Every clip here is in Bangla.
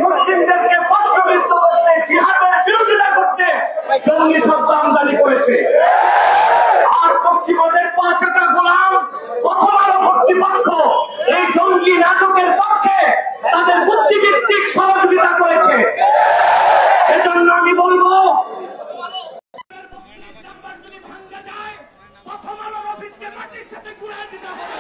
মুসলিমদেরকে প্রশ্নবিদ্ধ করতে, জিহাদের বিরোধিতা করতে জঙ্গি শব্দ আমদানি করেছে। আর পশ্চিমবঙ্গের ৫টা গোলাম প্রথম আলো কর্তৃপক্ষ এই জঙ্গি নাটকের পক্ষে তাদের বুদ্ধিভিত্তিক সহযোগিতা করেছে। এজন্য আমি বলবো, প্রথম আলোর অফিসকে মাটির সাথে গুঁড়ায় দিতে হবে।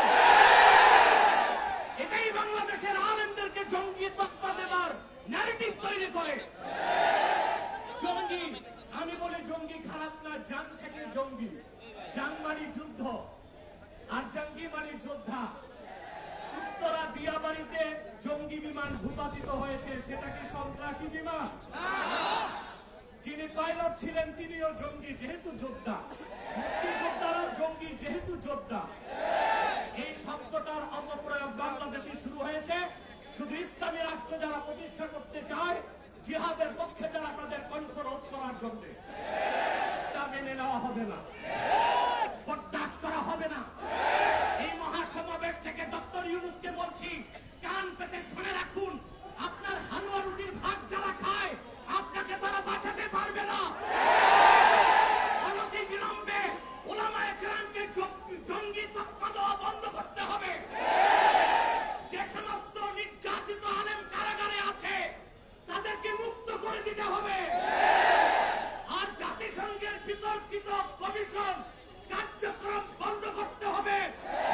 এটাই বাংলাদেশের আলেমদেরকে জঙ্গি তকমা দেবার ন্যারেটিভ তৈরি করে। জঙ্গি, আমি বলি জঙ্গি খারাপ না, জান থেকে জঙ্গি। জান মানে যুদ্ধ আর জঙ্গি মানে যোদ্ধা। উত্তরা দিয়াবাড়িতে জঙ্গি বিমান ভূপাতিত হয়েছে, সেটা কি সন্ত্রাসী বিমান? যিনি পাইলট ছিলেন তিনিও জঙ্গি, যেহেতু যোদ্ধা। মুক্তিযোদ্ধারা জঙ্গি, যেহেতু যোদ্ধা। এই শব্দটার অপপ্রয়োগ বাংলাদেশে শুরু হয়েছে শুধু ইসলামী রাষ্ট্র যারা প্রতিষ্ঠা করতে চায়, জিহাদের পক্ষে যারা তাদের কণ্ঠ রোধ করার জন্য। তা মেনে নেওয়া হবে না, বরদাস্ত করা হবে না। এই মহাসমাবেশ থেকে ডক্টর ইউনূসকে বলছি, কান পেতে শুনে রাখুন, আপনার হালুয়া রুটির ভাগ যারা খায় আপনাকে তারা বাঁচাতে পারবে না। অনতি বিলম্বে উলামায়ে কেরামকে জঙ্গি তকমা দেওয়া বন্ধ করতে হবে। যে সমস্ত নির্যাতিত আলেম কারাগারে আছে তাদেরকে মুক্ত করে দিতে হবে। আর জাতিসংঘের বিতর্কিত কমিশন কার্যক্রম বন্ধ করতে হবে,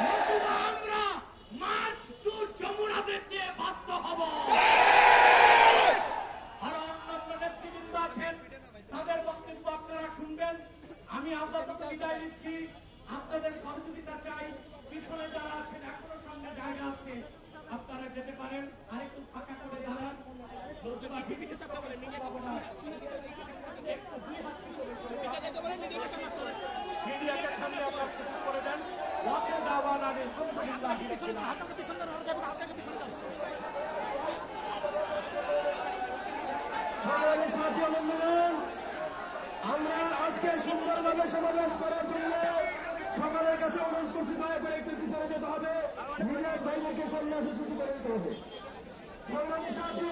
নতুবা আমরা মার্চ টু যমুনা দেখতে বাধ্য হব। আর অন্যান্য নেতৃবৃন্দ আছেন, তাদের বক্তব্য আপনারা শুনবেন। আমি আপাতত বিদায় নিচ্ছি, আপনাদের সহযোগিতা চাই। পিছনে যারা আছেন এখনো সামনে জায়গা আছে, আপনারা যেতে পারেন। আরেকটু ফাঁকা করে দাঁড়ান, একটু 2 হাত পিছনে মিডিয়াকে সামনে আমরা শুরু করে দেন। ওয়াকে দাওয়ানা আলহামদুলিল্লাহ। আমরা আজকে সুন্দরভাবে সমাবেশ করার জন্য সকালের কাছে অনুরোধ করছি, দয়া করে একটু পিছনে যেতে হবে, মিডিয়ার বাইরেকে সামনে আসে সূচি করে দিতে হবে। সংগ্রামী সাথী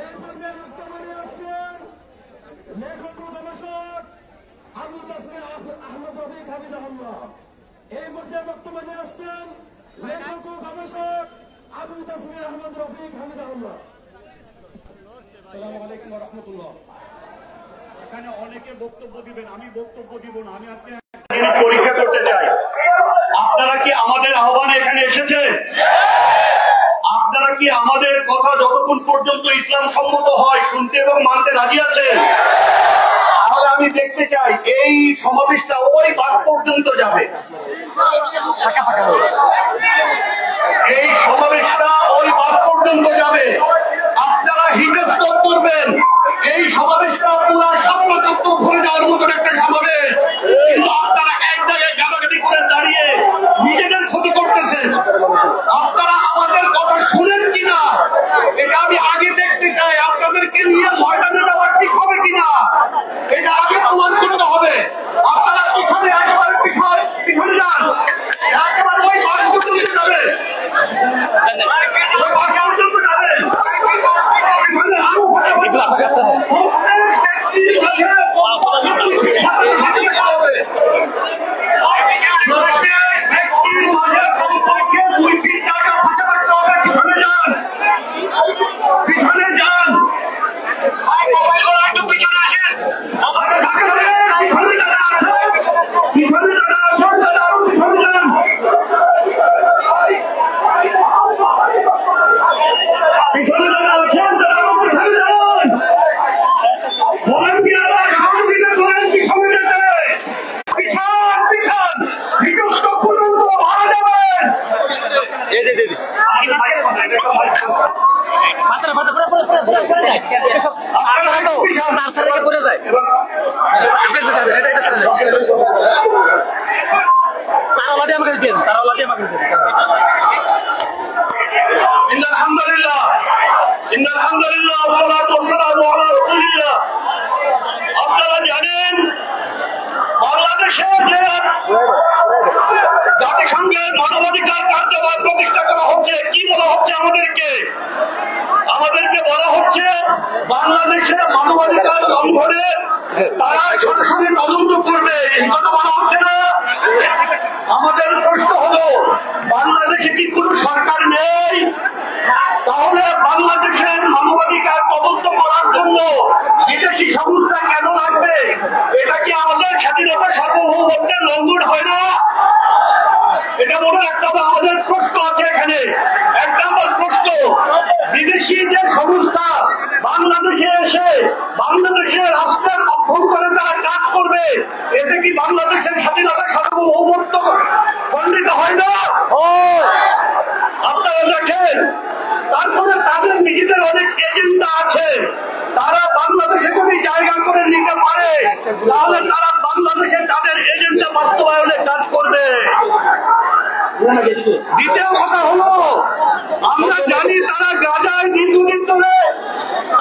এই পর্যায়ে বক্তব্য নিয়ে আসছেন লেখক ও গবেষক আবু তাসমির আহমদ রফিক হাফিজাহুল্লাহ। এই পর্যায়ে বক্তব্য নিয়ে আসছেন লেখক ও গবেষক আবু তাসমির আহমদ রফিক হাফিজাহুল্লাহ। আসসালামু আলাইকুম ওয়া রাহমাতুল্লাহ। এখানে অনেকে বক্তব্য দিবেন, আমি বক্তব্য দিব না। আমি আপনি পরীক্ষা করতে চাই, আপনারা কি আমাদের আহ্বানে এখানে এসেছেন? আপনারা কি আমাদের কথা যতক্ষণ পর্যন্ত ইসলাম সম্মত হয় শুনতে এবং মানতে রাজি আছেন? তাহলে আমি দেখতে চাই এই সমাবেশটা ওই বাস পর্যন্ত যাবে। এই সমাবেশটা ওই বাস পর্যন্ত যাবে। আপনারা হিতস্তর করবেন। এই সমাবেশটা পুরা স্বপ্ন চত্বর ভরে যাওয়ার মতন একটা সমাবেশ, কিন্তু আপনারা এক জায়গায় গালাগালি করে দাঁড়িয়ে নিজেদের ক্ষতি করতেছেন। আপনারা আমাদের কথা শুনেন কিনা এটা আমি আগে দেখতে চাই। আপনাদেরকে নিয়ে ময়দানে যাওয়া ঠিক হবে কিনা এটা আগে প্রমাণ করতে হবে। আপনারা পিছনে একেবারে পিছনে যান, একেবারে ওই বাস পর্যন্ত যাবেন, ওই বাস পর্যন্ত যাবেন। আপনারা জানেন বাংলাদেশে যে জাতিসংঘের মানবাধিকার কার্যালয় প্রতিষ্ঠা করা হচ্ছে, কি বলা হচ্ছে আমাদেরকে বলা হচ্ছে বাংলাদেশে মানবাধিকার লঙ্ঘনে তারা সরাসরি তদন্ত করবে, এই কথা বলা হচ্ছে না। আমাদের প্রশ্ন হলো, বাংলাদেশে কি কোনো সরকার নেই? তাহলে বাংলাদেশের মানবাধিকার তদন্ত করার জন্য বিদেশি সংস্থা কেন লাগবে? এটা কি আমাদের স্বাধীনতা সার্বভৌমত্বের লঙ্ঘন হয় না? এটা মনে রাখতে হবে। আমাদের প্রশ্ন আছে এখানে। এক নম্বর প্রশ্ন, বিদেশি যে সংস্থা বাংলাদেশে এসে বাংলাদেশের রাষ্ট্রের অভ্যন্তরে তারা কাজ করবে, এতে কি বাংলাদেশের স্বাধীনতা সার্বভৌমত্ব খণ্ডিত হয় না? আপনারা দেখেন, তারপরে তাদের নিজেদের অনেক এজেন্ডা আছে। তারা বাংলাদেশে যদি জায়গা করে নিতে পারে, তাহলে তারা বাংলাদেশে তাদের এজেন্ডা বাস্তবায়নে কাজ করবে। দ্বিতীয় কথা হলো, আমরা জানি তারা গাজায় দীর্ঘদিন ধরে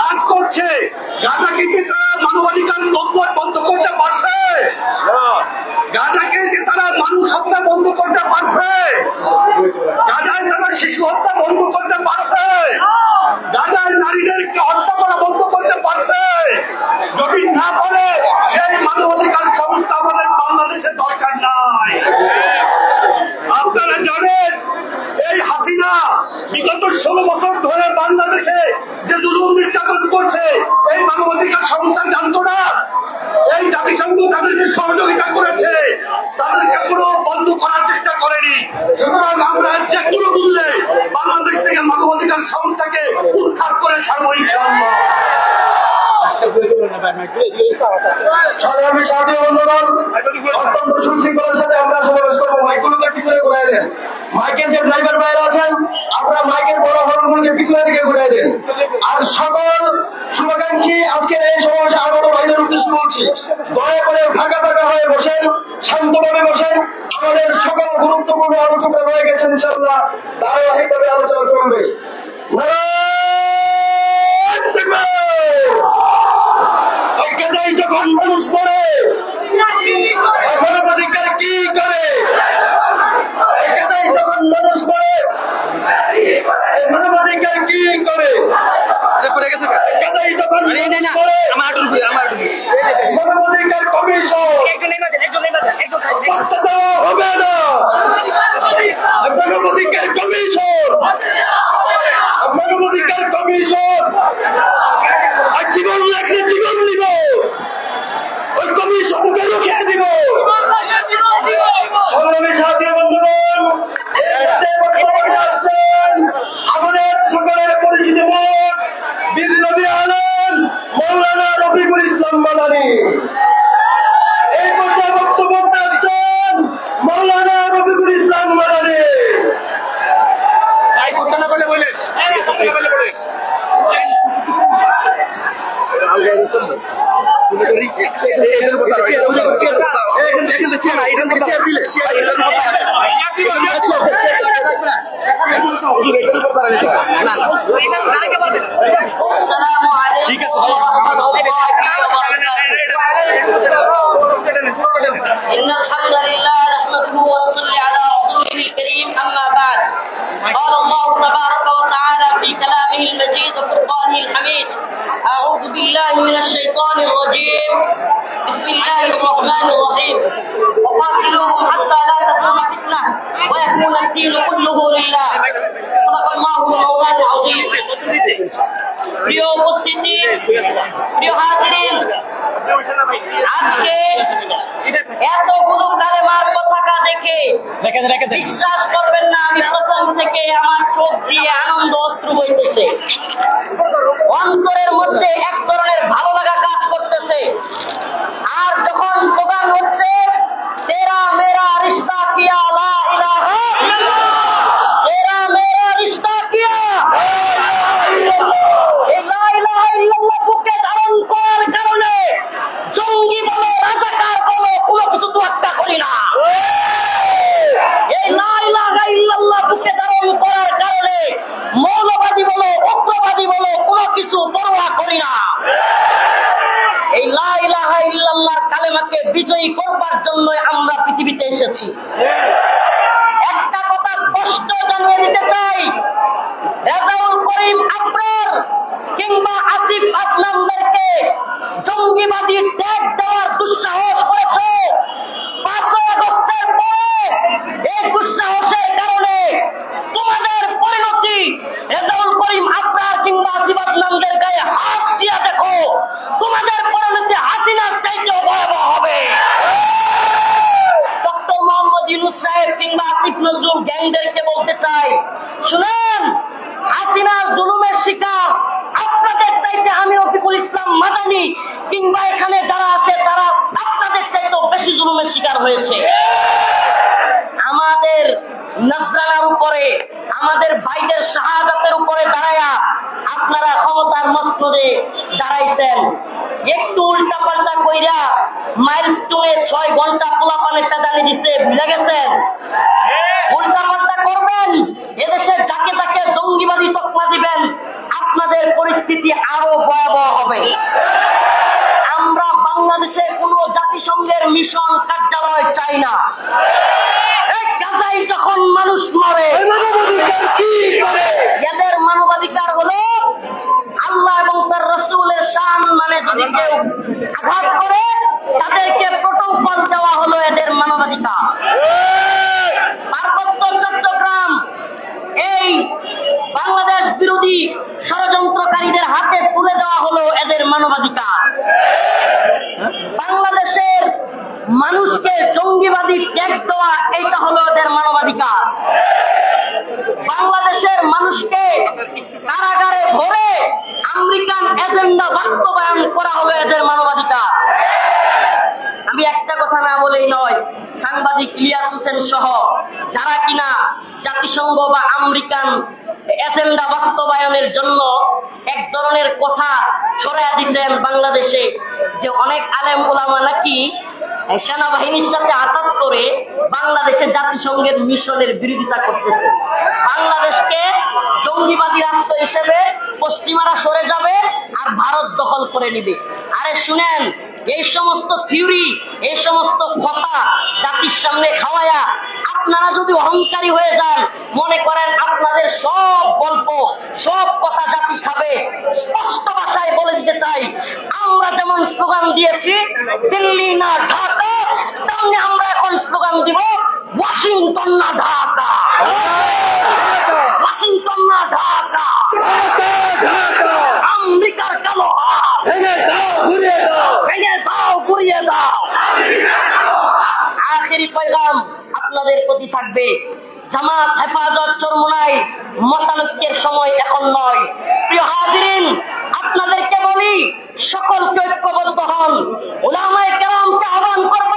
কাজ করছে। গাজা কিন্তু তারা মানবাধিকার লঙ্ঘন বন্ধ করতে পারছে? গাজাকে যে তারা মানুষ হত্যা বন্ধ করতে পারছে? গাজায় তারা শিশু হত্যা বন্ধ করতে পারছে? গাজায় নারীদেরকে হত্যা করা বন্ধ করতে পারছে? যদি না পারে, সেই মানবাধিকার সংস্থা আমাদের বাংলাদেশের দরকার নাই। আপনারা জানেন, এই হাসিনা বিগত 16 বছর ধরে বাংলাদেশে যে জুলুম নির্যাতন করছে, এই মানবাধিকার সংস্থা জানতো না? এই জাতিসংঘ তাদেরকে সহযোগিতা করেছে, তাদেরকে কোনো বন্ধ করার চেষ্টা করেনি। সুতরাং আমরা যে কোনো মূল্যে বাংলাদেশ থেকে মানবাধিকার সংস্থাকে উদ্ধার করে ছাড়বো ইনশাআল্লাহ। সংগ্রামী সাথী বন্ধুগণ, অত্যন্ত সুশৃঙ্খলার সাথে আমরা সমাবেশ করবো। মাইকগুলোকে পিছনে ঘুরাই দেন। মাইকের যে ড্রাইভার ভাইরা আছেন, আপনারা মাইকের বড় হর্নগুলোকে পিছনের দিকে ঘুরাই দেন। আর সকল শুভাকাঙ্ক্ষী আজকের এই সমাবেশে আগত ভাইদের উদ্দেশ্যে বলছি, দয়া করে ফাঁকা ফাঁকা হয়ে বসেন, শান্তভাবে বসেন। আমাদের সকল গুরুত্বপূর্ণ আলোচনা রয়ে গেছে, ইনশাআল্লাহ ধারাবাহিকভাবে আলোচনা চলবে। যখন মানুষ মরে, মানবাধিকার কি করে? যখন মানুষ মরে, মানবাধিকার কি করে? যখন মানবাধিকার কমিশন হবে না। মানবাধিকার কমিশন জীবন লাগলে জীবন দিব, ওই কমিশনকে রুখে দিব। আমাদের সকলের পরিচিত মুখ বিপ্লবী আলম মৌলানা রফিকুল ইসলাম মাদানী। এই পর্যায়ে বক্তব্য আসছেন মৌলানা রফিকুল ইসলাম মাদানী। قال الله تبارك وتعالى في كلامه المجيد وفرقانه الحميد: أعوذ بالله من الشيطان الرجيم، بسم الله الرحمن الرحيم، وقاتلوهم حتى لا تكون فتنة ويكون الدين كله لله। صدق الله مولانا العظيم। প্রিয় উপস্থিতি, প্রিয় হাজিরিন, আজকে এতগুলো কালেমার পতাকা দেখে বিশ্বাস করবেন না, আমি প্রথম থেকে আমার চোখ দিয়ে আনন্দ অশ্রু বইতেছে। অন্তরের মধ্যে এক ধরনের ভালো লাগা কাজ করতেছে। আর যখন স্লোগান হচ্ছে তেরা মেরা রিশতা কিয়া লা ইলাহা ইল্লাল্লাহ, তেরা মেরা রিশতা কিয়া লা ইলাহা ইল্লাল্লাহ বুকে ধারণ করার কারণে জঙ্গি বলো, রাজাকার বলো, কোনো কিছু তোয়াক্কা করি না। এই লা ইলাহা ইল্লাল্লাহ বুকে ধারণ করার কারণে মৌলবাদী বলো, উগ্রবাদী বলো, কোনো কিছু পরোয়া করি না। এই লা ইলাহা ইল্লাল্লাহ কালেমাকে বিজয়ী করবার এসেছি। একটা কথা স্পষ্ট জানিয়ে দিতে চাই, রেজাউল করিম আবরার কিংবা আসিফ আদনানদেরকে জঙ্গিবাদী ট্যাগ দেওয়ার দুঃসাহস করেছে 5 আগস্টের পরে। এই দুঃসাহসের কারণে তোমাদের পরিণতি রেজাউল করিম আবরার কিংবা আসিফ আদনানদের গায়ে হাত দিয়া দেখো, তোমাদের পরিণতি হাসিনার চাইতেও ভয়াবহ হবে। ডক্টর মোহাম্মদ ইউনূস সাহেব কিংবা আসিফ নজরুল গ্যাংদেরকে বলতে চাই, শুনেন, হাসিনার জুলুমের শিকার আপনাদের চাইতে আমি রফিকুল ইসলাম মাদানী কিংবা এখানে যারা আছে তারা আপনাদের চাইতেও বেশি জুলুমের শিকার হয়েছে। আমাদের নজরানার উপরে, আমাদের ভাইদের শাহাদাতের উপরে দাঁড়ায়া আপনারা ক্ষমতার মসনদে দাঁড়াইছেন। একটু উল্টা পাল্টা কইরা মাইলস্টোনে 6 ঘন্টা পোলাপানে পেদানি দিছে, ভুলে গেছেন? উল্টা পাল্টা করবেন, এদেশে যাকে তাকে জঙ্গিবাদী তকমা দিবেন, আপনাদের পরিস্থিতি আরো ভয়াবহ হবে। আমরা বাংলাদেশে কোন জাতিসংঘের মিশন কার্যালয় চাই না। গাজায় যখন মানুষ মরে এদের মানবাধিকার হলো আল্লাহ এবং তার রাসূলের শান মানে যদি কেউ আঘাত করে তাদেরকে প্রটোকল দেওয়া হলো এদের মানবাধিকার। পার্বত্য চট্টগ্রাম এই বাংলাদেশ বিরোধী ষড়যন্ত্রকারীদের হাতে তুলে দেওয়া হলো এদের মানবাধিকার। বাংলাদেশের মানুষকে জঙ্গিবাদী ট্যাগ দেওয়া এটা হলো এদের মানবাধিকার। বাংলাদেশের মানুষকে কারাগারে ভরে আমেরিকান এজেন্ডা বাস্তবায়ন করা হলো এদের মানবাধিকার। আমি একটা কথা না বলেই নয়, সাংবাদিক ইলিয়াস হোসেন সহ যারা কিনা জাতিসংঘ বা আমেরিকান এজেন্ডা বাস্তবায়নের জন্য এক ধরনের কথা ছড়াইয়া দিচ্ছেন বাংলাদেশে, যে অনেক আলেম ওলামা নাকি সেনাবাহিনীর সাথে আঘাত করে বাংলাদেশে জাতিসংঘের মিশনের বিরোধিতা করতেছে। বাংলাদেশকে জঙ্গিবাদী রাষ্ট্র হিসেবে পশ্চিমারা সরে যাবে আর ভারত দখল করে নিবে। আরে শুনেন, এই সমস্ত থিওরি, এই সমস্ত কথা জাতির সামনে খাওয়ায়া আপনারা যদি অহংকারী হয়ে যান, মনে করেন আপনাদের সব গল্প সব কথা জাতি খাবে। স্পষ্ট ভাষায় বলে দিতে চাই, আমরা যেমন স্লোগান দিয়েছি দিল্লি না ঢাকা, তেমনি আমরা এখন স্লোগান দিব ওয়াশিংটন না ঢাকা, ওয়াশিংটন না ঢাকা, আমেরিকার কালো হাত ভেঙে দাও, ঘুরিয়ে দাও, ভেঙে দাও, ঘুরিয়ে দাও। আখেরি পয়গাম আপনাদের প্রতি থাকবে, জামাত হেফাজত চরমোনাই মতানৈক্যের সময় এখন নয়। প্রিয় হাজিরিন, আপনাদেরকে বলি সকলকে ঐক্যবদ্ধ হন। উলামায়ে কেরামকে আহ্বান করব,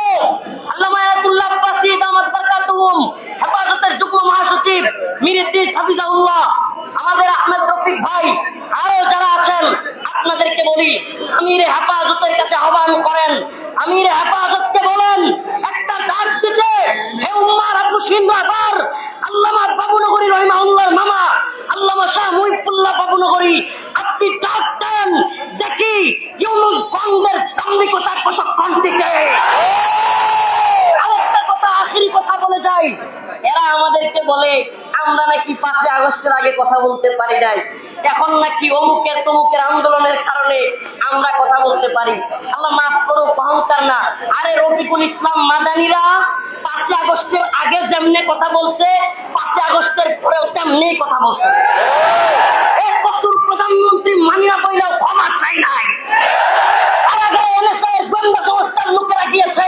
আল্লামা আয়াতুল্লাহ আব্বাসী দামাত বারাকাতুহুম, হেফাজতের যুগ্ম মহাসচিব মীর ইদ্রিস হাফিজাহুল্লাহ, আমাদের আহমেদ রফিক ভাই, আরো যারা আছেন, আপনাদেরকে বলি আমিরে হেফাজতের কাছে আহ্বান করেন। আমিরে হেফাজতকে বলেন একটা ডাক দিতে, হে উম্মার আবু সিনওয়ার আল্লামা বাবুনগরী রহিমাহুল্লাহর মামা আল্লামা শাহ মুহিবুল্লাহ বাবুনগরী, আপনি ডাক দেন, দেখি ইউনূস গঙ্গের দাম্ভিকতা কতক্ষণ টিকে। আরেকটা কথা, আখেরি কথা বলে যাই, এরা আমাদেরকে বলে আমরা নাকি 5 আগস্টের আগে কথা বলতে পারি নাই, এখন নাকি অমুকের তমুকের আন্দোলনের কারণে আমরা কথা বলতে পারি। আল্লাহ মাফ করো, অহংকার না। আরে রফিকুল ইসলাম মাদানীরা 5 আগস্টের আগে যেমনে কথা বলছে, 5 আগস্টের পরেও তেমনি কথা বলছে। এক বছর প্রধানমন্ত্রী মানিয়া কইলেও ক্ষমা চাই নাই। গোয়েন্দা সংস্থার লোকেরা গিয়েছে,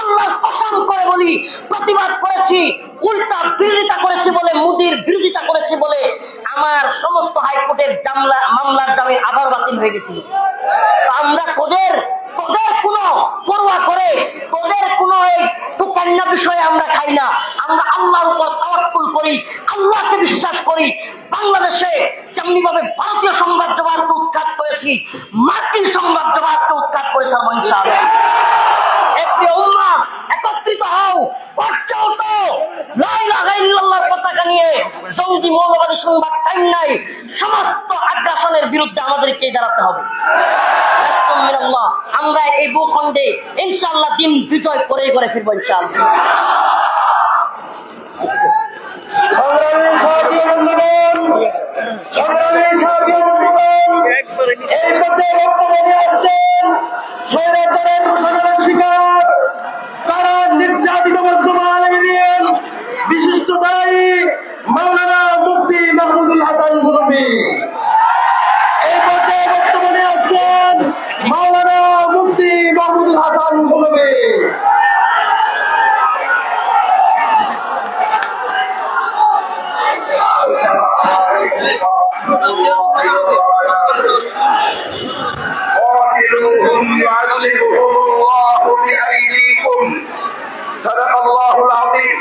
আল্লাহর কসম করে বলি প্রতিবাদ করেছি, উল্টা বিরোধিতা করেছে বলে, মোদির বিরোধিতা করেছে বলে আমার সমস্ত হাইকোর্টের মামলার জামিন আবার বাতিল হয়ে গেছিল। আমরা তোদের কোনো পরোয়া করে, তোদের কোনো এই টুকান্না বিষয়ে আমরা খাই না। আমরা আল্লাহর উপর তাওয়াক্কুল করি, আল্লাহকে বিশ্বাস করি। বাংলাদেশে যেমনি ভাবে ভারতীয় সাম্রাজ্যবাদকে উৎখাত করেছি, মার্কিন সাম্রাজ্যবাদকে উৎখাত করেছে ইনশাআল্লাহ। একত্রিত হও, পতাকা নিয়ে জঙ্গি মৌলবাদী সংবাদ টাইম নাই, সমস্ত আগ্রাসনের বিরুদ্ধে আমাদেরকে দাঁড়াতে হবে। আমরা এই ভূখণ্ডে ইনশাআল্লাহ দিন বিজয় করে ফিরবো ইনশাআল্লাহ। সাথী বন্ধুগণ, সংগ্রামী সাথী বন্ধুগণ, এই পর্যায়ে বক্তব্য নিয়ে আসছেন স্বৈরাচারের রোষানলের শিকার তারা নির্যাতিত বর্তমান আলমিন বিশিষ্ট দায়ী মাওলানা মুফতি মাহমুদুল হাসান গুনবী। এই পর্যায়ে বক্তব্য নিয়ে আসছেন মাওলানা মুফতি মাহমুদুল হাসান গুনবী। قاتلوهم يعذبهم الله بأيديكم صدق الله العظيم।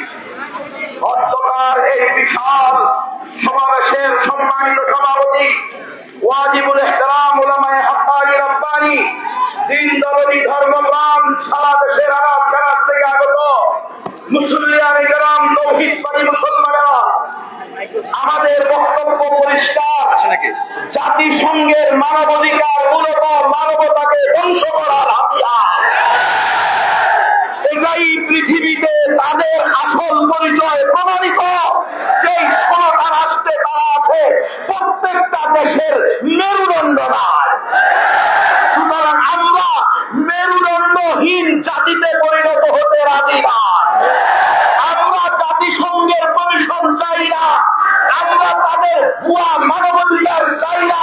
অধ্যকার এই বিশাল সমাবেশের সম্মানিত সভাপতি ওয়াজিবুল ইহতিরাম উলামায়ে হাক্কানি রব্বানি দিন দরদি ধর্মপ্রাণ সারা দেশের আনাজ কানাজ থেকে আগত মুসল্লিয়ানে কেরাম তৌহিদবাদী মুসলমানেরা, আমাদের বক্তব্য পরিষ্কার। জাতিসংঘের মানবাধিকার মূলত মানবতাকে ধ্বংস করার হাতিয়ার। এটাই পৃথিবীতে তাদের আসল পরিচয় প্রমাণিত। যে 16টা রাষ্ট্রে তারা আছে, প্রত্যেকটা দেশের মেরুদণ্ড নয়। সুতরাং আমরা মেরুদণ্ডহীন জাতিতে পরিণত হতে রাজি না। আমরা জাতিসংঘের কমিশন চাই না, আমরা তাদের ভুয়া মানবাধিকার চাই না,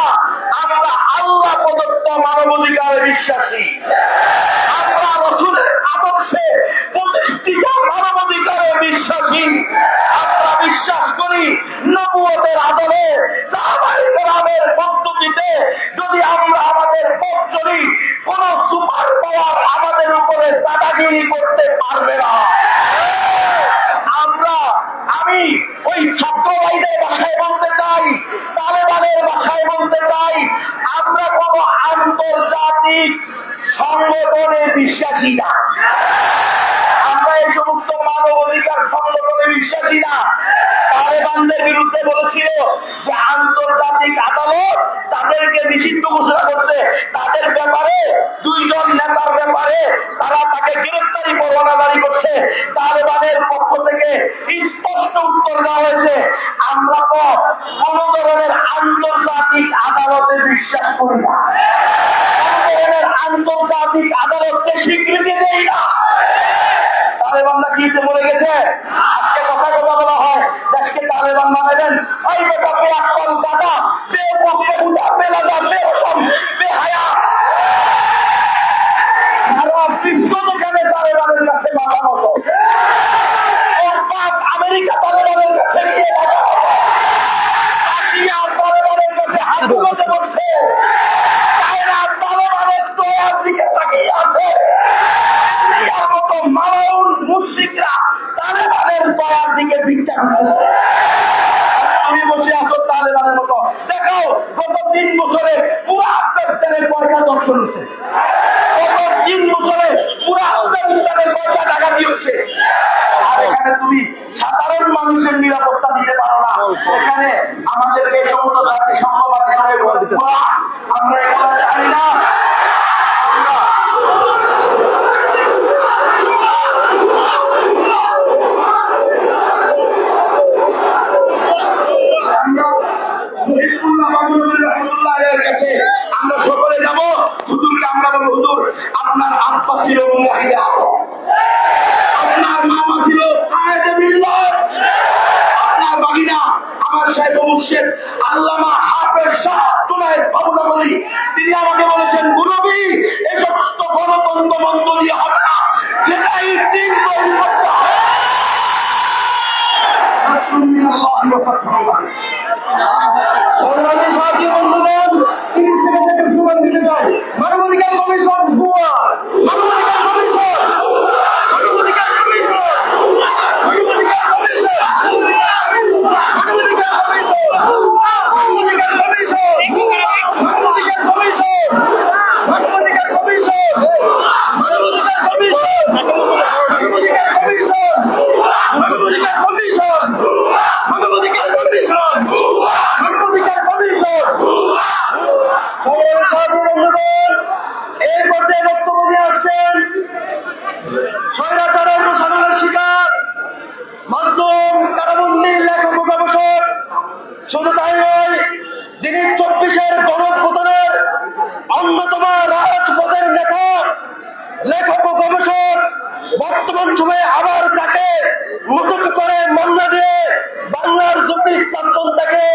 আমরা আল্লাহ প্রদত্ত মানবাধিকারে বিশ্বাসী। আমরা রাসূলের আদর্শে প্রতিষ্ঠিত মানবাধিকারে বিশ্বাসী। আমরা বিশ্বাস করি নবুয়তের আদলে সাহাবায়ে কেরামের পদ্ধতিতে যদি আমরা আমাদের পথ চলি, কোন সুপার পাওয়ার আমাদের উপরে দাদাগিরি করতে পারবে না। আমি ওই ছাত্র ভাইদের ভাষায় বলতে চাই, তালেবানের ভাষায় বলতে চাই, আমরা কোন আন্তর্জাতিক সংগঠনে বিশ্বাসী না। আমরা এই সমস্ত মানবাধিকার সংগঠনে বিশ্বাসী না। তালেবানদের বিরুদ্ধে বলেছিল যে আন্তর্জাতিক আদালত তাদেরকে নিষিদ্ধ ঘোষণা করছে, তাদের ব্যাপারে 2 জন নেতার ব্যাপারে তারা তাকে গ্রেফতারি পরোয়ানা জারি করছে। তালেবানের পক্ষ থেকে স্পষ্ট উত্তর দেওয়া হয়েছে, আমরা তো কোন ধরনের আন্তর্জাতিক আদালতে বিশ্বাস করি না, কোন ধরনের আন্তর্জাতিক আদালতকে স্বীকৃতি দেই না। তালেবানরা কি বলে গেছে? আজকে কথা বলা হয় দেশকে তালেবান বানাবেন। ওই বেটা বেআক্কল গাদা, বেকুব, বেহুদা, বেলাদা, বেরসম, বেহায়া, সারা বিশ্ব যেখানে তালেবানের কাছে মাথা মতো, আমেরিকা তালেবানের কাছে গিয়ে মাথা মতো, রাশিয়া তালেবানের কাছে হাত তুলতে বলছে, চায়না তালেবানের দোয়ার দিকে তাকিয়ে আছে। মুশরিকরা তালেবানের দয়ার দিকে ভিক্ষা করতেছে। তুমি বসে আছো তালেবানের মতো। দেখো গত 3 বছরে পুরো আফগানিস্তানের কয়টা দর্শন হয়েছে, গত 3 বছরে পুরো আফগানিস্তানের কয়টা টাকা দিয়েছে। আর এখানে তুমি সাধারণ মানুষের নিরাপত্তা দিতে পারো না। এখানে আমাদেরকে সমস্ত জাতি সংঘবাদের সঙ্গে আমরা এগুলো জানি না। আমরা সকলে যাব হুজুরকে, আমরা বলবো হুজুর আপনার আব্বা ছিল মুজাহিদে আজম, আপনার মামা ছিল কায়েদে মিল্লাত, আপনার বাগিনা আমার শাইখ মুর্শিদ আল্লামা হাফেজ শাহ জুনায়েদ বাবুনগরী, তিনি আমাকে বলেছেন গুনবী এই সমস্ত গণতন্ত্র মন্ত্র দিয়ে হবে না, সেটাই দিন তৈরি করতে হবে। সংগ্রামী সাথী বন্ধুগণ, 30 সেকেন্ড একটা স্লোগান দিতে চাই। মানবাধিকার কমিশন ভুয়া, মানবাধিকার কমিশন, মানবাধিকার কমিশন, মানবাধিকার কমিশন, মানবাধিকার কমিশন, মানবাধিকার কমিশন, মানবাধিকার কমিশন, মানবাধিকার কমিশন, মানবাধিকার কমিশন, মানবাধিকার কমিশন, মানবাধিকার কমিশন, মানবাধিকার কমিশন, মানবাধিকার কমিশন। এই পর্যায়ে বক্তব্য নিয়ে আসছেন স্বৈরাচারের রোষানলের শিকার, মাধ্যম কারাবন্দী লেখক ও গবেষক শুধু তাই নয়, যিনি 24-এর গণঅভ্যুত্থানের অন্যতম রাজপথের নেতা, লেখক ও গবেষক, বর্তমান সময়ে আবার তাকে নতুন করে মামলা দিয়ে বাংলার জমি স্থাপনটাকে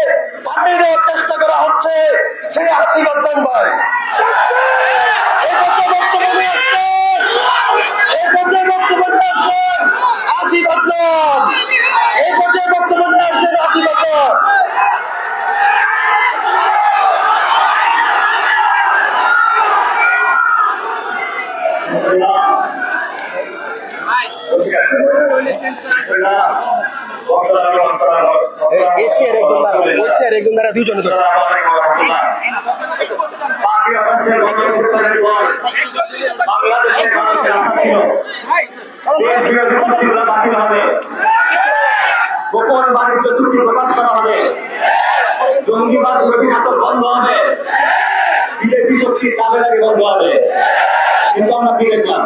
থামিয়ে দেওয়ার চেষ্টা করা হচ্ছে সেই আসিফ আদনান ভাই। এই পর্যায়ে বক্তব্য আসছেন আসিফ আদনান, এই পর্যায়ে বক্তব্য আসছেন আসিফ আদনান। দুজন বাংলাদেশের মানুষের আশা ছিল দেশ বিরোধী শক্তিগুলো বাতিল হবে, গোপন বাণিজ্য চুক্তি প্রকাশ করা হবে, জঙ্গিবাদ বিরোধী নাটক বন্ধ হবে, বিদেশি শক্তির দাবেদারি বন্ধ হবে। কিন্তু আমরা কি দেখলাম?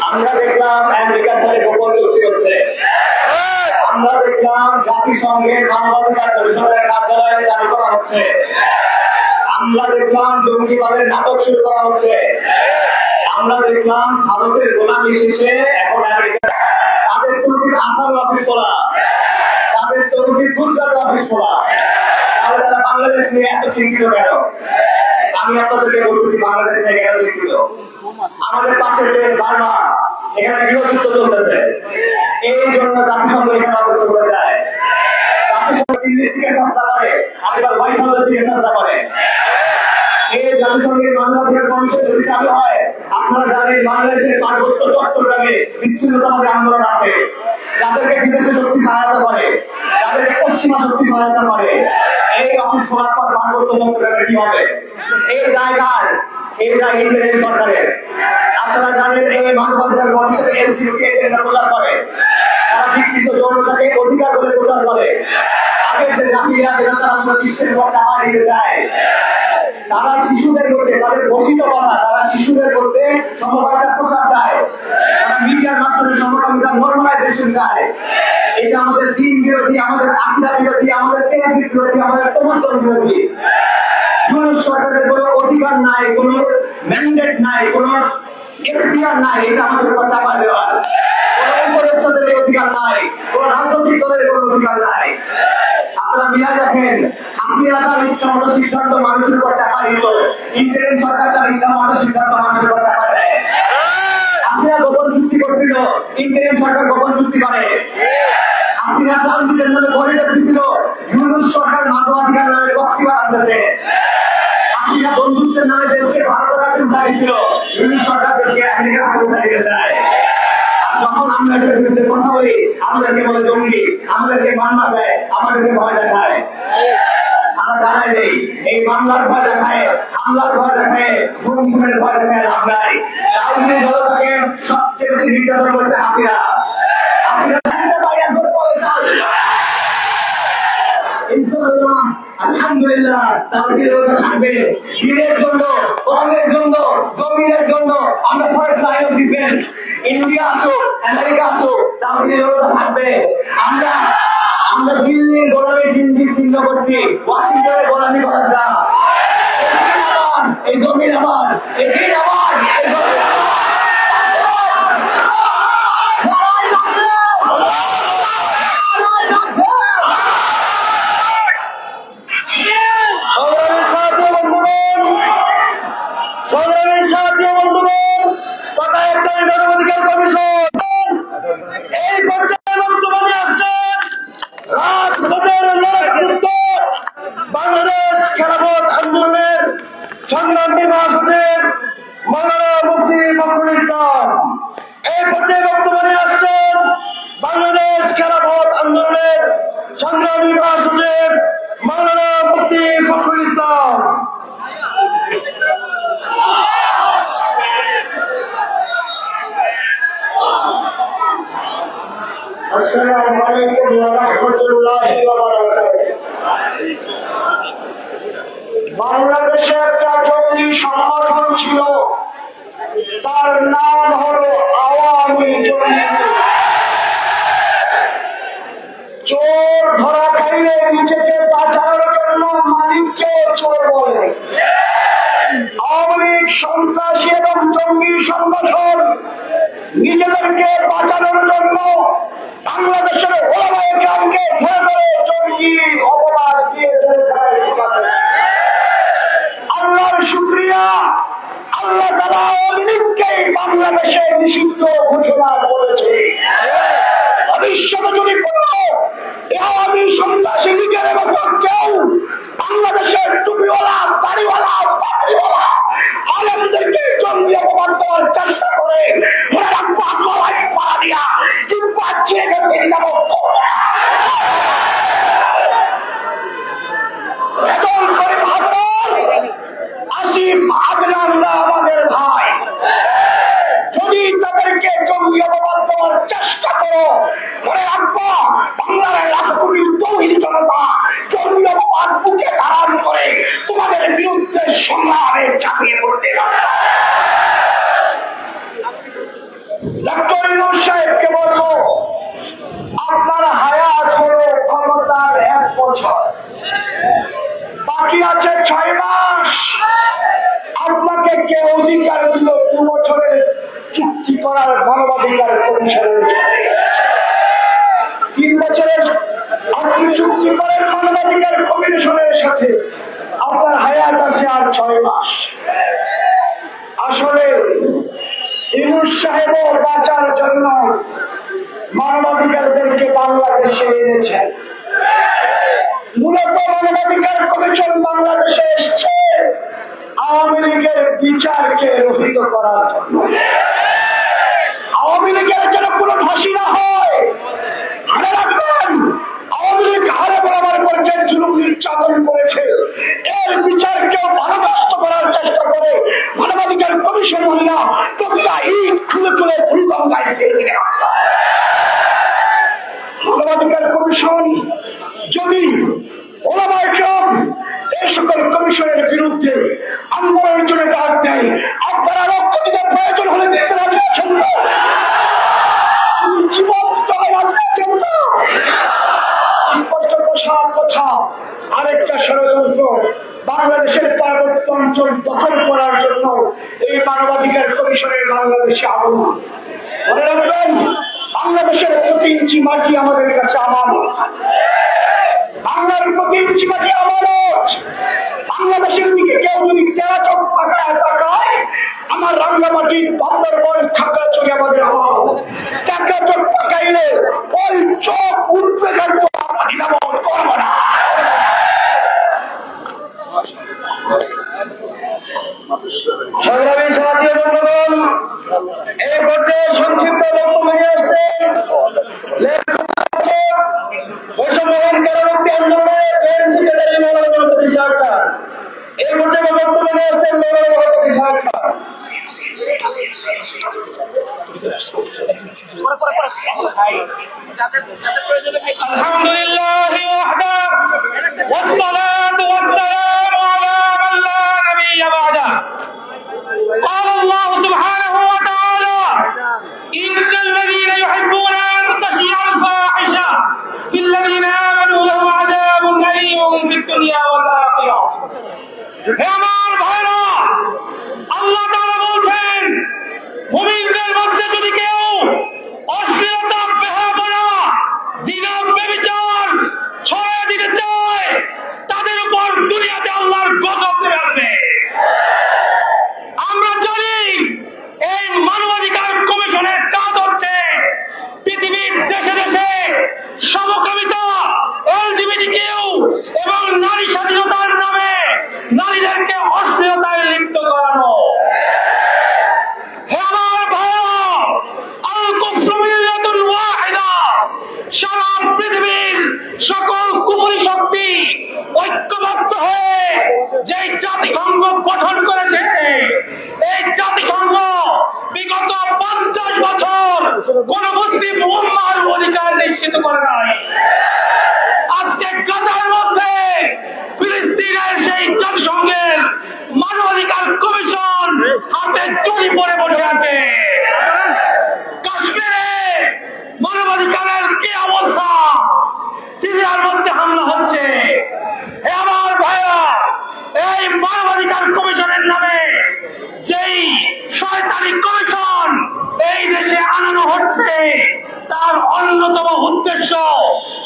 আমরা দেখলাম আমেরিকার সাথে গোপন চুক্তি হচ্ছে। আমরা দেখলাম জাতিসংঘের মানবাধিকার পরিষদের কার্যালয়ে চালু করা হচ্ছে। আমরা দেখলাম জঙ্গিবাদের নাটক শুরু করা হচ্ছে। আমরা দেখলাম ভারতের গোলামি শেষে এখন আমেরিকা তাদের তুর্কির আসাম অফিস করা, তাদের তুর্কির গুজরাট অফিস করা, তাহলে তারা বাংলাদেশ নিয়ে এত চিন্তিত কেন? আমি আপনাদেরকে বলতেছি বাংলাদেশ নিয়ে কেন চিন্তিত। আমাদের পাশের দেশ বার্মা, এখানে গৃহযুদ্ধ চলতেছে, এই জন্য জাতিসংঘ এখানে অফিস করতে যায়। জাতিসংঘ দিল্লির থেকে চেষ্টা করে, আরেকবার হোয়াইট হাউসের দিকে চেষ্টা করে। এই জাতিসংঘের মানবাধিকার কমিশন যদি চালু হয়, আপনারা জানেন বাংলাদেশের পার্বত্য চট্টগ্রামে বিচ্ছিন্নতাবাদী আন্দোলন আছে, যাদেরকে বিদেশি শক্তি সহায়তা করে, যাদেরকে পশ্চিমা শক্তি সহায়তা করে। এই অফিস খোলার পর পার্বত্য চট্টগ্রামে কি হবে? এই জায়গায় ইন্ডিয়ান সরকারের, আপনারা জানেন এই মানবাধিকার কমিশন এলসিকে প্রচার করে, তারা বিকৃত যৌনতাকে অধিকার বলে প্রচার করে। আগের যে রাফিয়া যেটা তারা পুরো বিশ্বের উপর চাপা দিতে চায়, তারা শিশুদের মধ্যে তাদের বসিত কথা, তারা শিশুদের মধ্যে সমকামিতার প্রসার চায়, তারা মিডিয়ার মাধ্যমে সমকামিতার নরমালাইজেশন চায়। এটা আমাদের দিন বিরোধী, আমাদের আকিদা বিরোধী, আমাদের তেহজিব বিরোধী, আমাদের প্রবর্তন বিরোধী। ইউনুস সরকারের কোনো অধিকার নাই, কোনো ম্যান্ডেট নাই, কোনো এখতিয়ার নাই এটা আমাদের উপর চাপা দেওয়ার। কোনো উপদেষ্টাদের অধিকার নাই, কোনো রাজনৈতিক দলের কোনো অধিকার নাই। আপনারা মিলা দেখেন, হাসিনা তার ইচ্ছা মতো সিদ্ধান্ত মানুষের উপর চাপা দিত, ইন্টারিম সরকার তার ইচ্ছা মতো সিদ্ধান্ত মানুষের উপর চাপা দেয়। হাসিনা গোপন চুক্তি করছিল, ইন্টারিম সরকার গোপন চুক্তি করে। হাসিনা ট্রানজিটের নামে করিডোর দিছিল, ইউনুস সরকার মানবাধিকার নামে বক্সিবার আনতেছে। হাসিনা বন্ধুত্বের নামে দেশকে ভারতের হাতে উঠাইছিল, ইউনুস সরকার দেশকে আমেরিকার হাতে উঠাই দিতে চায়। যখন আমরা এটার বিরুদ্ধে কথা বলি, আমাদেরকে বলে জঙ্গি, আমাদেরকে মামলা দেয়, আমাদেরকে ভয় দেখায়। আমরা জানাই নেই এই মামলার ভয় দেখায়, হামলার ভয় দেখায়, গুমের ভয় দেখায় লাভ নাই। তাহলে জনতাকে সবচেয়ে বেশি নির্যাতন করেছে হাসিনা। আলহামদুলিল্লাহ তাহলে থাকবে দিনের জন্য, কর্মের জন্য, জমিনের জন্য। আমরা first line of defence. India আসো, আমেরিকা আসো, তাহলে থাকবে। আমরা দিল্লির গোলামীর চিহ্ন করছি, ওয়াশিংটনের গোলামি করার যা। এই জমির আমার, এই দিন আমার, এই জমির আমার। এই পর্যায়ে বর্তমানে আসছেন রাজপথের লড়াইযুদ্ধ বাংলাদেশ খেলাফত আন্দোলনের সংগ্রামী মহাসচিব মাওলানা মুফতি ফখরুল ইসলাম। এই পর্যায়ে বর্তমানে আসছেন বাংলাদেশ খেলাফত আন্দোলনের সংগ্রামী মহাসচিব মাওলানা মুফতি ফখরুল ইসলাম। আসসালামু আলাইকুম ওয়া রাহমাতুল্লাহি ওয়া বারাকাতুহু। বাংলাদেশে একটা জঙ্গি সংগঠন ছিল, তার নাম হলো আওয়ামী জঙ্গি। চোর ধরা খাইলে নিজেকে বাঁচানোর জন্য মালিককে চোর বলে। আওয়ামী লীগ সন্ত্রাসী এবং জঙ্গি সংগঠন নিজেদেরকে বাঁচানোর জন্য বাংলাদেশের ওলামায়ে কেরামকে ধরে ধরে জঙ্গি অপবাদ দিয়ে জেলখানায় ঢোকাবে। আল্লাহর শুকরিয়া, আল্লাহ তাআলা আওয়ামী লীগকে বাংলাদেশে নিষিদ্ধ ঘোষণা করেছে। ভবিষ্যতে যদি কোনো আওয়ামী সন্ত্রাসী লীগের মতো কেউ বাংলাদেশের টুপিওয়ালা, দাড়িওয়ালা, পাগড়িওয়ালা আলেমদেরকে জঙ্গি অপবাদ দেওয়ার চেষ্টা করে, মনে রাখবা গলায় পাড়া দিয়া জিহ্বা ছিঁড়ে ফেলে যাব। এখন করে আসিফ আদনানরা আমাদের ভাই, যদি তাদেরকে জঙ্গি অপবাদ দেওয়ার চেষ্টা করো, মনে রাখবো বাংলার লাখ কোটি তৌহিদি জনতা জঙ্গি অপবাদ বুকে ধারণ করে তোমাদের বিরুদ্ধে সংগ্রামে ঝাঁপিয়ে পড়তে পারবে। ডক্টর ইউনূস সাহেবকে বলবো, আপনার হায়াত হলো ক্ষমতার 1 বছর, বাকি আছে 6 মাস। আপনাকে কে অধিকার দিল 2 বছরের চুক্তি করার মানবাধিকার কমিশনের? 3 বছরের আপনি চুক্তি করেন মানবাধিকার কমিশনের সাথে, আপনার হায়াত আছে আর 6 মাস। আসলে ইউনূস সাহেবও বাঁচার জন্য মানবাধিকারদেরকে বাংলাদেশে এনেছেন। মূলত মানবাধিকার কমিশন বাংলাদেশে এসছে আওয়ামী লীগের বিচারকে রহিত করার জন্য। আওয়ামী লীগের যেন কোনো ফাঁসি না হয়। মনে রাখবেন, আওয়ামী লীগ হারে বরাবর পর্যায়ে জুলুম নির্যাতন করেছে, এর বিচারকেও বাধাগ্রস্ত করার চেষ্টা করে মানবাধিকার কমিশন মহিলা প্রতিটা ইট খুলে খুলে ভূমিকম্পায় ফেলে দিতে। মানবাধিকার কমিশন যদি ওলামায়ে কেরাম এই সকল কমিশনের বিরুদ্ধে আন্দোলনের জন্য ডাক দেয়, আপনারা রক্ত দিতে প্রয়োজন হলে দিতে রাজি আছেন না? জীবন আছেন না? স্পষ্ট প্রসাদ কথা, আরেকটা ষড়যন্ত্র বাংলাদেশের পার্বত্য অঞ্চল দখল করার জন্য এই মানবাধিকার কমিশনের বাংলাদেশে আগমন। মনে রাখবেন, বাংলাদেশের প্রতি ইঞ্চি মাটি আমাদের কাছে আমানত। বাংলার প্রতি ইঞ্চি মাটি আমানত। বাংলাদেশের দিকে কেউ যদি 13 চোখ পাকায় তাকায়, আমার রাঙ্গামাটির বান্দরবান খাগড়াছড়ি আমাদের আমানত। 13 চোখ পাকাইলে ওই চোখ উঠবে গেলে আমরা দ্বিধাবোধ করব না। সংগ্রামী সাথী বন্ধুগণ, এই পর্যায়ে সংক্ষিপ্ত বক্তব্য নিয়ে আসছেন পরবর্তী আন্দোলনের সেক্রেটারি মৌলানা গণপতি সরকার। এই পর্যায়ে বক্তব্য নিয়ে আসছেন মৌলানা গণপতি সরকার। আলহামদুলিল্লাহ ওয়াহদা ওয়াসসালাতু ওয়াসসালামু আলা মান লা নাবিয়্যা বা'দা। قال الله سبحانه وتعالى إن الذين يحبون أن تشيع الفاحشة في الذين آمنوا لهم عذاب أليم في الدنيا والآخرة। হে আমার ভাইরা, আল্লাহ তাআলা বলছেন, মুমিনদের মধ্যে যদি কেউ অশ্লীলতা, বেহায়াপনা, জিনা, ব্যভিচার ছড়িয়ে দিতে চায়, তাদের উপর দুনিয়াতে আল্লাহর গজব নেমে আসবে। আমরা জানি এই মানবাধিকার কমিশনের কাজ হচ্ছে পৃথিবীর দেশে দেশে সমকামিতা, এলজিবিটিকিউ এবং নারী স্বাধীনতার নামে নারীদেরকে অশ্লীলতায় লিপ্ত করানো। হে আমার ভাইরা, আল কুফরু মিল্লাতুন ওয়াহিদা, সারা পৃথিবীর সকল কুফরি শক্তি ঐক্যবদ্ধ হয়ে যে জাতিসংঘ গঠন করেছে, এই জাতিসংঘ বিগত 50 বছর কোন মুসলিম উম্মাহর অধিকার নিশ্চিত করে নাই। আজকে গাজার মধ্যে ফিলিস্তিনের সেই জাতিসংঘের মানবাধিকার কমিশন হাতে চুরি পরে বসে আছে। কাশ্মীরে মানবাধিকারের কি অবস্থা? সিরিয়ার মধ্যে হামলা হচ্ছে। আমার ভাইরা, এই মানবাধিকার কমিশনের নামে যেই শয়তানি কমিশন এই দেশে আনানো হচ্ছে, তার অন্যতম উদ্দেশ্য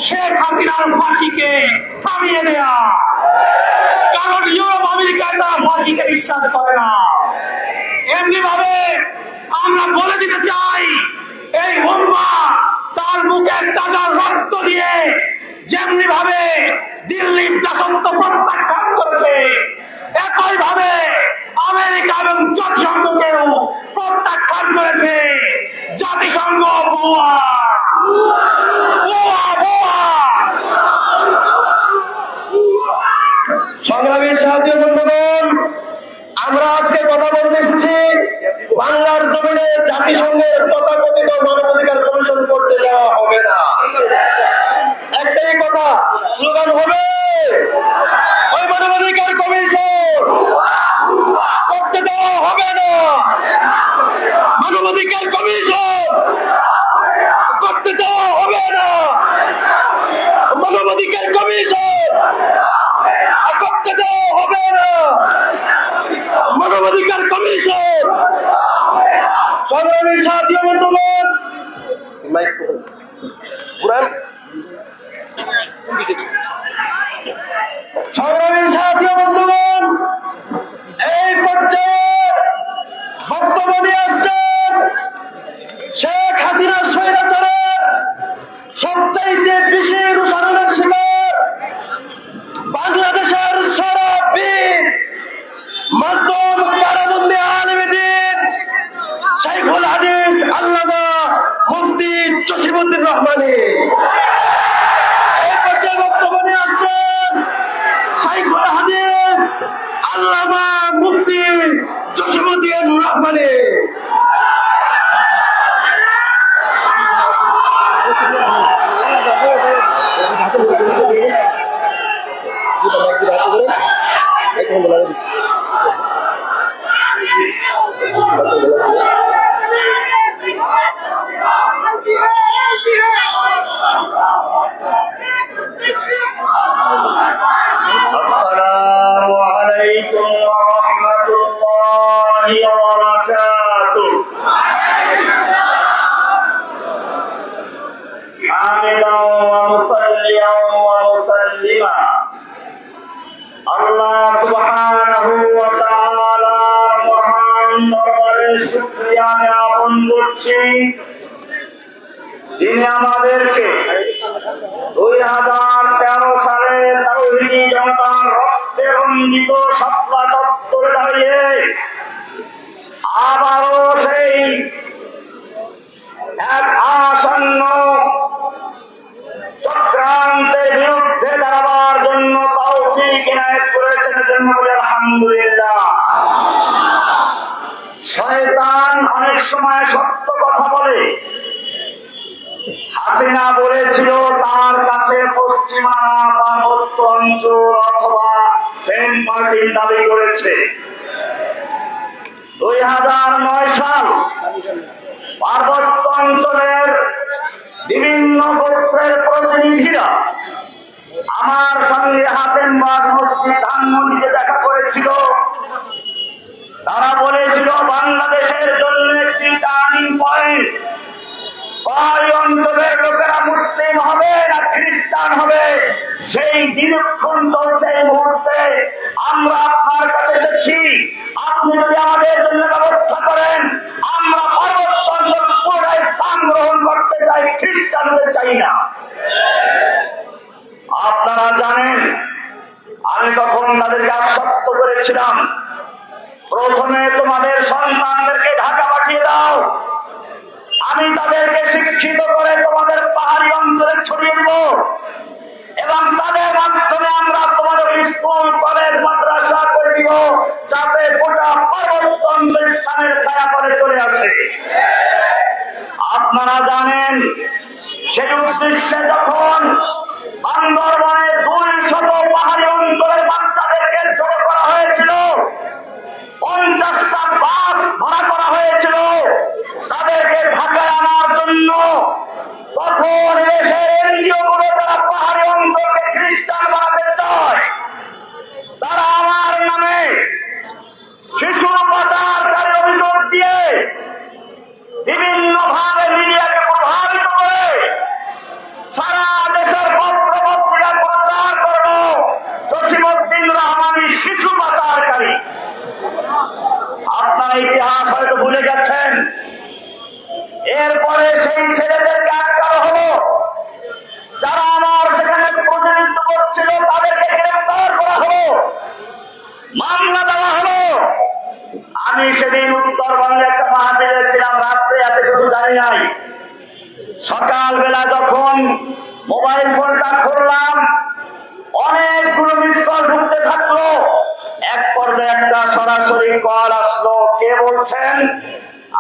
শেখ হাসিনার ফাঁসিকে থামিয়ে দেয়া। কারণ ইউরোপ আমেরিকায় তারা ফাঁসিকে বিশ্বাস করে না। এমনি ভাবে আমরা বলে দিতে চাই, এই উম্মাহ তার মুখের তাজা রক্ত দিয়ে যেমনি ভাবে দিল্লির দাসত্ব প্রত্যাখ্যান করেছে, একই ভাবে আমেরিকা এবং জাতিসংঘকেও প্রত্যাখ্যান করেছে। জাতিসংঘ বুয়া বুয়া বুয়া। সংগ্রামী সাহায্য বন্ধুগণ, আমরা আজকে কথা বলতে এসেছি বাংলার জমিনে জাতিসংঘের তথাকথিত মানবাধিকার কমিশন করতে দেওয়া হবে না। একটাই কথা, স্লোগান হবে ওই মানবাধিকার কমিশন করতে দেওয়া হবে না। মানবাধিকার কমিশন করতে দেওয়া হবে না। মানবাধিকার কমিশন করতে দেওয়া হবে না। মানবাধিকার কমিশন। সংগ্রামী সাহায্য বন্ধুগণ, সংগ্রামী সাহায্য বন্ধুগণ, এই পর্যায়ে বক্তব্য নিয়ে আসছেন শেখ হাসিনা স্বৈরাচারের সবচাইতে বেশি রূপায়ণের শিকার বাংলাদেশের সারা বীর মাজলুম কারাবন্দী আলেমে দ্বীন শাইখুল হাদিস আল্লামা মুফতি জসিমউদ্দিন রহমানী। এই পর্যায়ে বক্তব্য নিয়ে আসছেন শাইখুল হাদিস আল্লামা মুফতি জসিমউদ্দিন রহমানী। আল্লাহ সুবহানাহু ওয়া তাআলার মহান দরবারে শুকরিয়া জ্ঞাপন করছি, যিনি আমাদেরকে 2013 সালে তাওহীদি জনতার রক্তে রঞ্জিত শাপলা চত্বরে দাঁড়িয়ে আবারও সেই এক আসন্ন চক্রান্তের বিরুদ্ধে দাঁড়াবার জন্য তৌফিক ইনায়েত করেছেন। জন্য বলে আলহামদুলিল্লাহ। শয়তান অনেক সময় সত্য কথা বলে। হাসিনা বলেছিল তার কাছে পশ্চিমা পার্বত্য অঞ্চল অথবা সেন্ট মার্টিন দাবি করেছে। 2009 সাল পার্বত্য অঞ্চলের বিভিন্ন গোত্রের প্রতিনিধিরা আমার সঙ্গে হাতেমবাগ মসজিদ ধানমন্ডিতে দেখা করেছিল। তারা বলেছিল বাংলাদেশের জন্য একটি টার্নিং পয়েন্ট, ওই অঞ্চলের লোকেরা মুসলিম হবে না খ্রিস্টান হবে সেই বিলক্ষণ চলছে এই মুহূর্তে। আমরা আপনার কাছে এসেছি, আপনি যদি আমাদের জন্য ব্যবস্থা করেন, আমরা পার্বত্য অঞ্চল পুরোটাই স্থান গ্রহণ করতে চাই, খ্রিস্টানদের চাই না। আপনারা জানেন আমি তখন তাদেরকে আশ্বস্ত করেছিলাম, প্রথমে তোমাদের সন্তানদেরকে ঢাকা পাঠিয়ে দাও, আমি তাদেরকে শিক্ষিত করে তোমাদের পাহাড়ি অঞ্চলে ছড়িয়ে দিব এবং তাদের মাধ্যমে আমরা তোমাদের স্কুল কলেজ মাদ্রাসা করে দিব, যাতে গোটা পার্বত্য অঞ্চল ইসলামের ছায়া করে চলে আসে। আপনারা জানেন সেই উদ্দেশ্যে যখন বান্দরবানে 200 পাহাড়ি অঞ্চলের বাচ্চাদেরকে জড়ো করা হয়েছিল, 50টা বাস ভাড়া করা হয়েছিল তাদেরকে ঢাকায় আনার জন্য, তখন দেশের এনজিও গুলো যারা পাহাড়ি অঞ্চলকে খ্রিস্টান বানাতে চায়, তারা আমার নামে শিশু পাচারকারী অভিযোগ দিয়ে বিভিন্ন ভাবে মিডিয়াকে প্রভাবিত করে সারা দেশের পত্র পত্রিকা প্রচার করল জসিমউদ্দিন রহমানী শিশু পাচারকারী। আপনারা ইতিহাস হয়তো ভুলে গেছেন। এরপরে সেই ছেলেদেরকে আটকানো হলো, যারা আমার সেখানে প্রতিনিধিত্ব করছিল তাদেরকে গ্রেফতার করা হলো, মামলা দেওয়া হলো। আমি সেদিন উত্তরবঙ্গে একটা মাহফিলে ছিলাম, রাত্রে এত কিছু জানি নাই। সকালবেলা যখন মোবাইল ফোনটা খুললাম, অনেকগুলো মিস কল ঢুকতে থাকলো। এক পর্যায়ে একটা সরাসরি কল আসলো। কে বলছেন?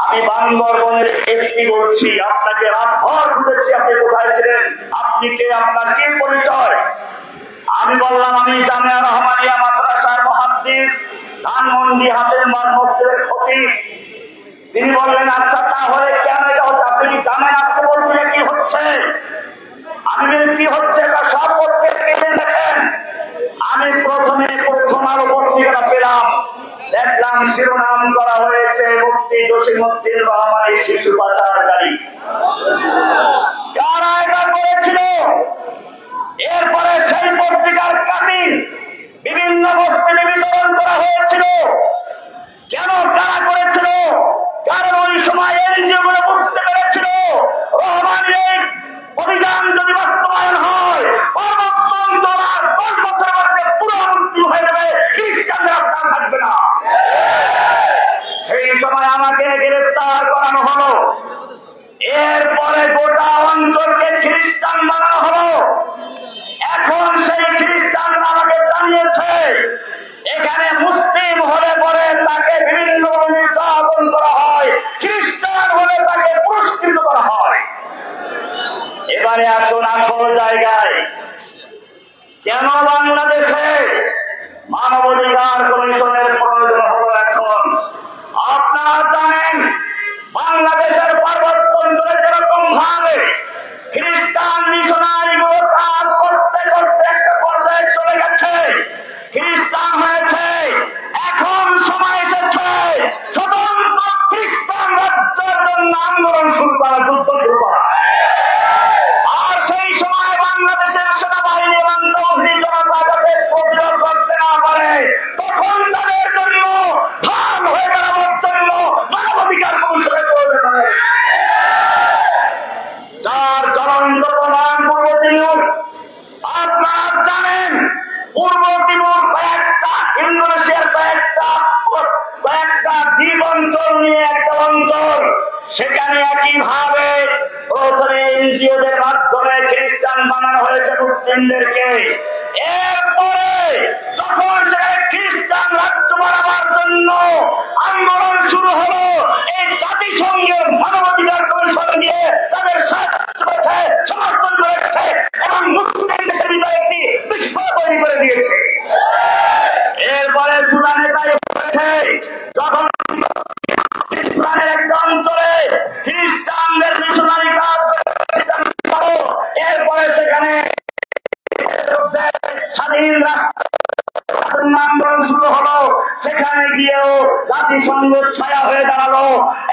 আমি বান্দরবনের এসপি বলছি, আপনাকে রাতভর খুঁজেছি, আপনি কোথায় ছিলেন, আপনি কে, আপনার কি পরিচয়? আমি বললাম আমি জামিয়া রহমানিয়া মাদ্রাসার মুহাদ্দিস, ধানমন্ডি হাতের মসজিদের খতিব। তিনি বললেন আচ্ছা তাহলে কেন এটা হচ্ছে, আপনি কি জানেন আজকে বলতে কি হচ্ছে? আমি কি হচ্ছে এটা সব পত্রিকা দেখেন। আমি প্রথম আলো পত্রিকাটা পেলাম, দেখলাম শিরোনাম করা হয়েছে মুফতি জসিমউদ্দিন রহমানী শিশু পাচারকারী। কারা এটা করেছিল? এরপরে সেই পত্রিকার কাটিং বিভিন্ন বস্তিতে বিতরণ করা হয়েছিল। কেন কারা করেছিল? কারণ ওই সময় এনজিও গুলো বুঝতে পেরেছিল রহমানের অভিযান যদি বাস্তবায়ন হয়, পার্বত্য অঞ্চল আর 10 বছরের মধ্যে পুরো মুসলিম হয়ে যাবে, খ্রিস্টানরা থাকবে না। সেই সময় আমাকে গ্রেফতার করানো হলো। এরপরে গোটা অঞ্চলকে খ্রিস্টান বানানো হলো। এখন সেই খ্রিস্টানরা আমাকে জানিয়েছে এখানে মুসলিম হলে পরে তাকে বিভিন্ন নির্যাতন করা হয়, খ্রিস্টান হলে তাকে পুরস্কৃত করা হয়। এবারে আসুন আসল জায়গায়। কেন বাংলাদেশে মানবাধিকার কমিশনের প্রয়োজন হলো এখন? আপনারা জানেন বাংলাদেশের পার্বত্য অঞ্চলে যেরকম ভাবে খ্রিস্টান মিশনারি গুলো কাজ করতে করতে একটা পর্যায়ে চলে গেছে, খ্রিস্টান হয়েছে। এখন সময় এসেছে স্বতন্ত্র খ্রিস্টান রাজ্যের জন্য আন্দোলন শুরু করা, যুদ্ধ শুরু করা। আর সেই সময় বাংলাদেশের সেনাবাহিনী এবং তৌহিদি জনতা যাতে প্রতিরোধ করতে না পারে, তখন তাদের জন্য ঢাল হয়ে দাঁড়াবার জন্য মানবাধিকার কমিশনের প্রয়োজন হয়। যার জ্বলন্ত প্রমাণ পূর্ব তিমুর। আপনারা জানেন পূর্ব তিমুর কয়েকটা, ইন্দোনেশিয়ার কয়েকটা দ্বীপ অঞ্চল নিয়ে একটা অঞ্চল, সেখানে একইভাবে প্রথমে এনজিওদের মাধ্যমে খ্রিস্টান বানানো হয়েছে মুসলিমদেরকে। এরপরে যখন সেখানে খ্রিস্টান রাজ্য বানাবার জন্য আন্দোলন শুরু হলো, এই জাতিসংঘের মানবাধিকার কমিশন দিয়ে তাদের সাহায্য করেছে, সমর্থন করেছে এবং মুসলিম দেশের ভিতরে একটি বিস্ফোরণ তৈরি করে দিয়েছে। এরপরে সুদানে তাই হয়েছে, যখন সুদানের একটা অঞ্চলে খ্রিস্টানদের মিশনারি কাজ, এরপরে সেখানে স্বাধীন রাষ্ট্র আন্দোলন শুরু হলো, সেখানে গিয়েও জাতিসংঘ ছায়া হয়ে দাঁড়ালো।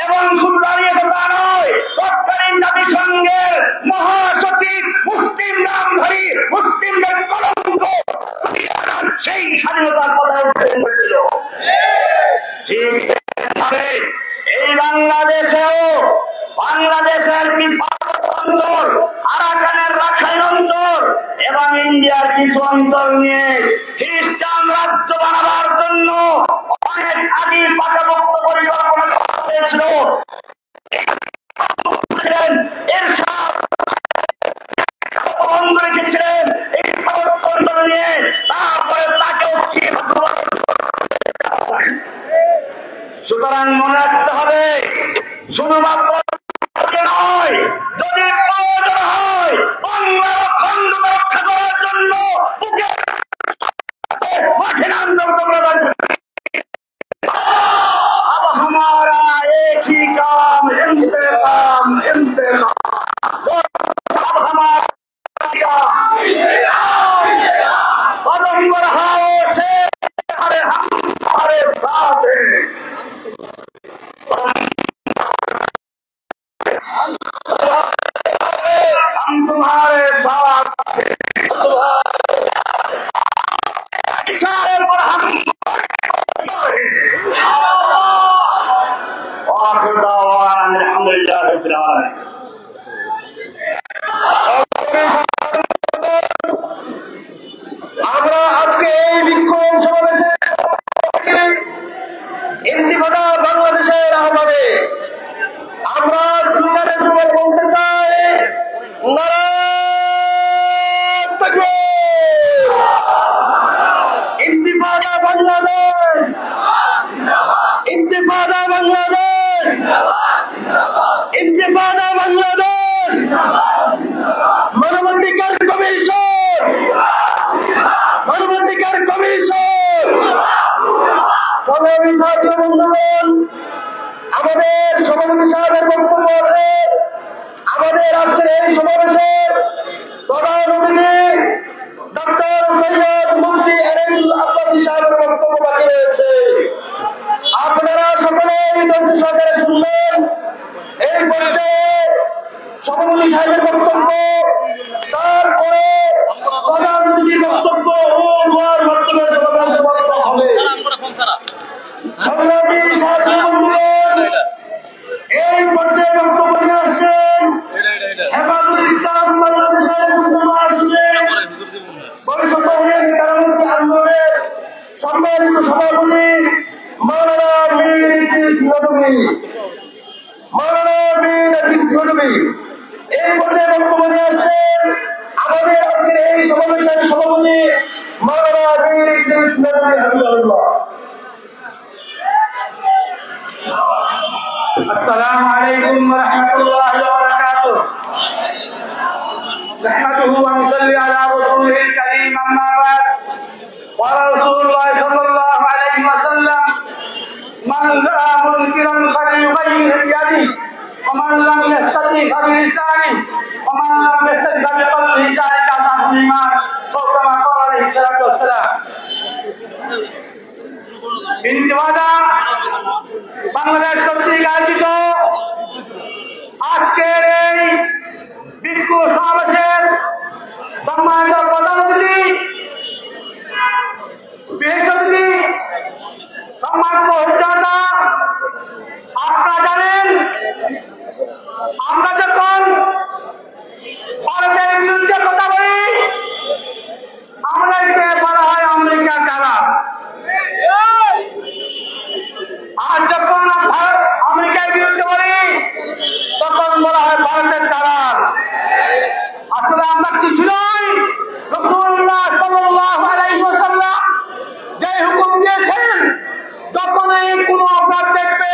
এবং শুধু দাঁড়িয়েছে তা নয়, তৎকালীন জাতিসংঘের মহাসচিব মুসলিম নামধারী, মুসলিমদের কলঙ্ক সেই স্বাধীনতার কথা উল্লেখ করেছিল। ঠিক এই বাংলাদেশেও বাংলাদেশের অঞ্চল, আরাকানের রাখাইন অঞ্চল এবং ইন্ডিয়ার কিছু অঞ্চল নিয়ে খ্রিস্টান রাজ্য বানাবার জন্য অনেক আগে পাকাপোক্ত পরিকল্পনা করা হয়েছিল। এর বন্ধ রেখেছিলেন এই পার্বত্য অঞ্চল নিয়ে, তারপরে তাকেও কি। সুতরাং মনে রাখতে হবে শুধুমাত্র নয়, যদি প্রয়োজন হয় বাংলার অখণ্ডতা রক্ষা করার জন্য বুকে মাঠে আন্দোলন করা। अब हमारा एक ही काम इंतकाम इंतकाम। अब हमारा মানবাধিকার কমিশন, মানবাধিকার কমিশন। বন্ধুগণ, আমাদের সভাপতি সাহেবের বক্তব্য আছে। আমাদের আজকের এই সমাবেশের প্রধান অতিথি ডক্টর সৈয়দ মুফতি এনায়েতুল আব্বাসী সাহেবের বক্তব্য বাকি রয়েছে। আপনারা সকলেই ধৈর্য সহকারে শুনবেন। এই পর্যায়ে সভাপতি সাহেবের বক্তব্য, তারপরে প্রধান অতিথির বক্তব্য ও দোয়ার মাধ্যমে সমাবেশ সমাপ্ত হবে। সংগ্রামী সাথী বন্ধুগণ, এই পর্যায়ে বক্তব্য নিয়ে আসছেন হেফাজতুল ইসলাম বাংলাদেশের যুগ্ম মহাসচিব, ভবিষ্যৎ কারামুক্তি আন্দোলনের সম্মানিত সভাপতি মাওলানা মীর ইদ্রিস নদভী। মাওলানা মীর ইদ্রিস নদভী এই পর্যায়ে বক্তব্য নিয়ে আসছেন আমাদের আজকের এই সমাবেশের সভাপতি মাওলানা মীর ইদ্রিস নদভী হাফিজাহুল্লাহ। السلام عليكم ورحمة الله وبركاته. نحمده ونصلي على رسوله الكريم أما بعد. قال رسول الله صلى الله عليه وسلم: من رأى منكرا فليغيره بيده ومن لم يستطع فبلسانه ومن لم يستطع فبقلبه ذلك أضعف الإيمان أو كما قال عليه الصلاة والسلام. ইন্তিবাদা বাংলাদেশ কর্তৃক আয়োজিত আজকের এই বিক্ষোভ সমাবেশের সম্মানিত প্রধান অতিথি, বিশেষ অতিথি, সম্মানিত জনতা, আপনারা জানেন আমরা যখন ভারতের বিরুদ্ধে কথা বলি আমাদেরকে বলা হয় আমেরিকার দ্বারা, আর যখন ভারত আমেরিকার বিরুদ্ধে বলি তখন বলা হয় ভারতের দ্বারা। আসলে আমরা কিছু নয়, রাসূলুল্লাহ সাল্লাল্লাহু আলাইহি ওয়াসাল্লাম যে হুকুম দিয়েছেন, যখনই কোনো অপরাধ দেখবে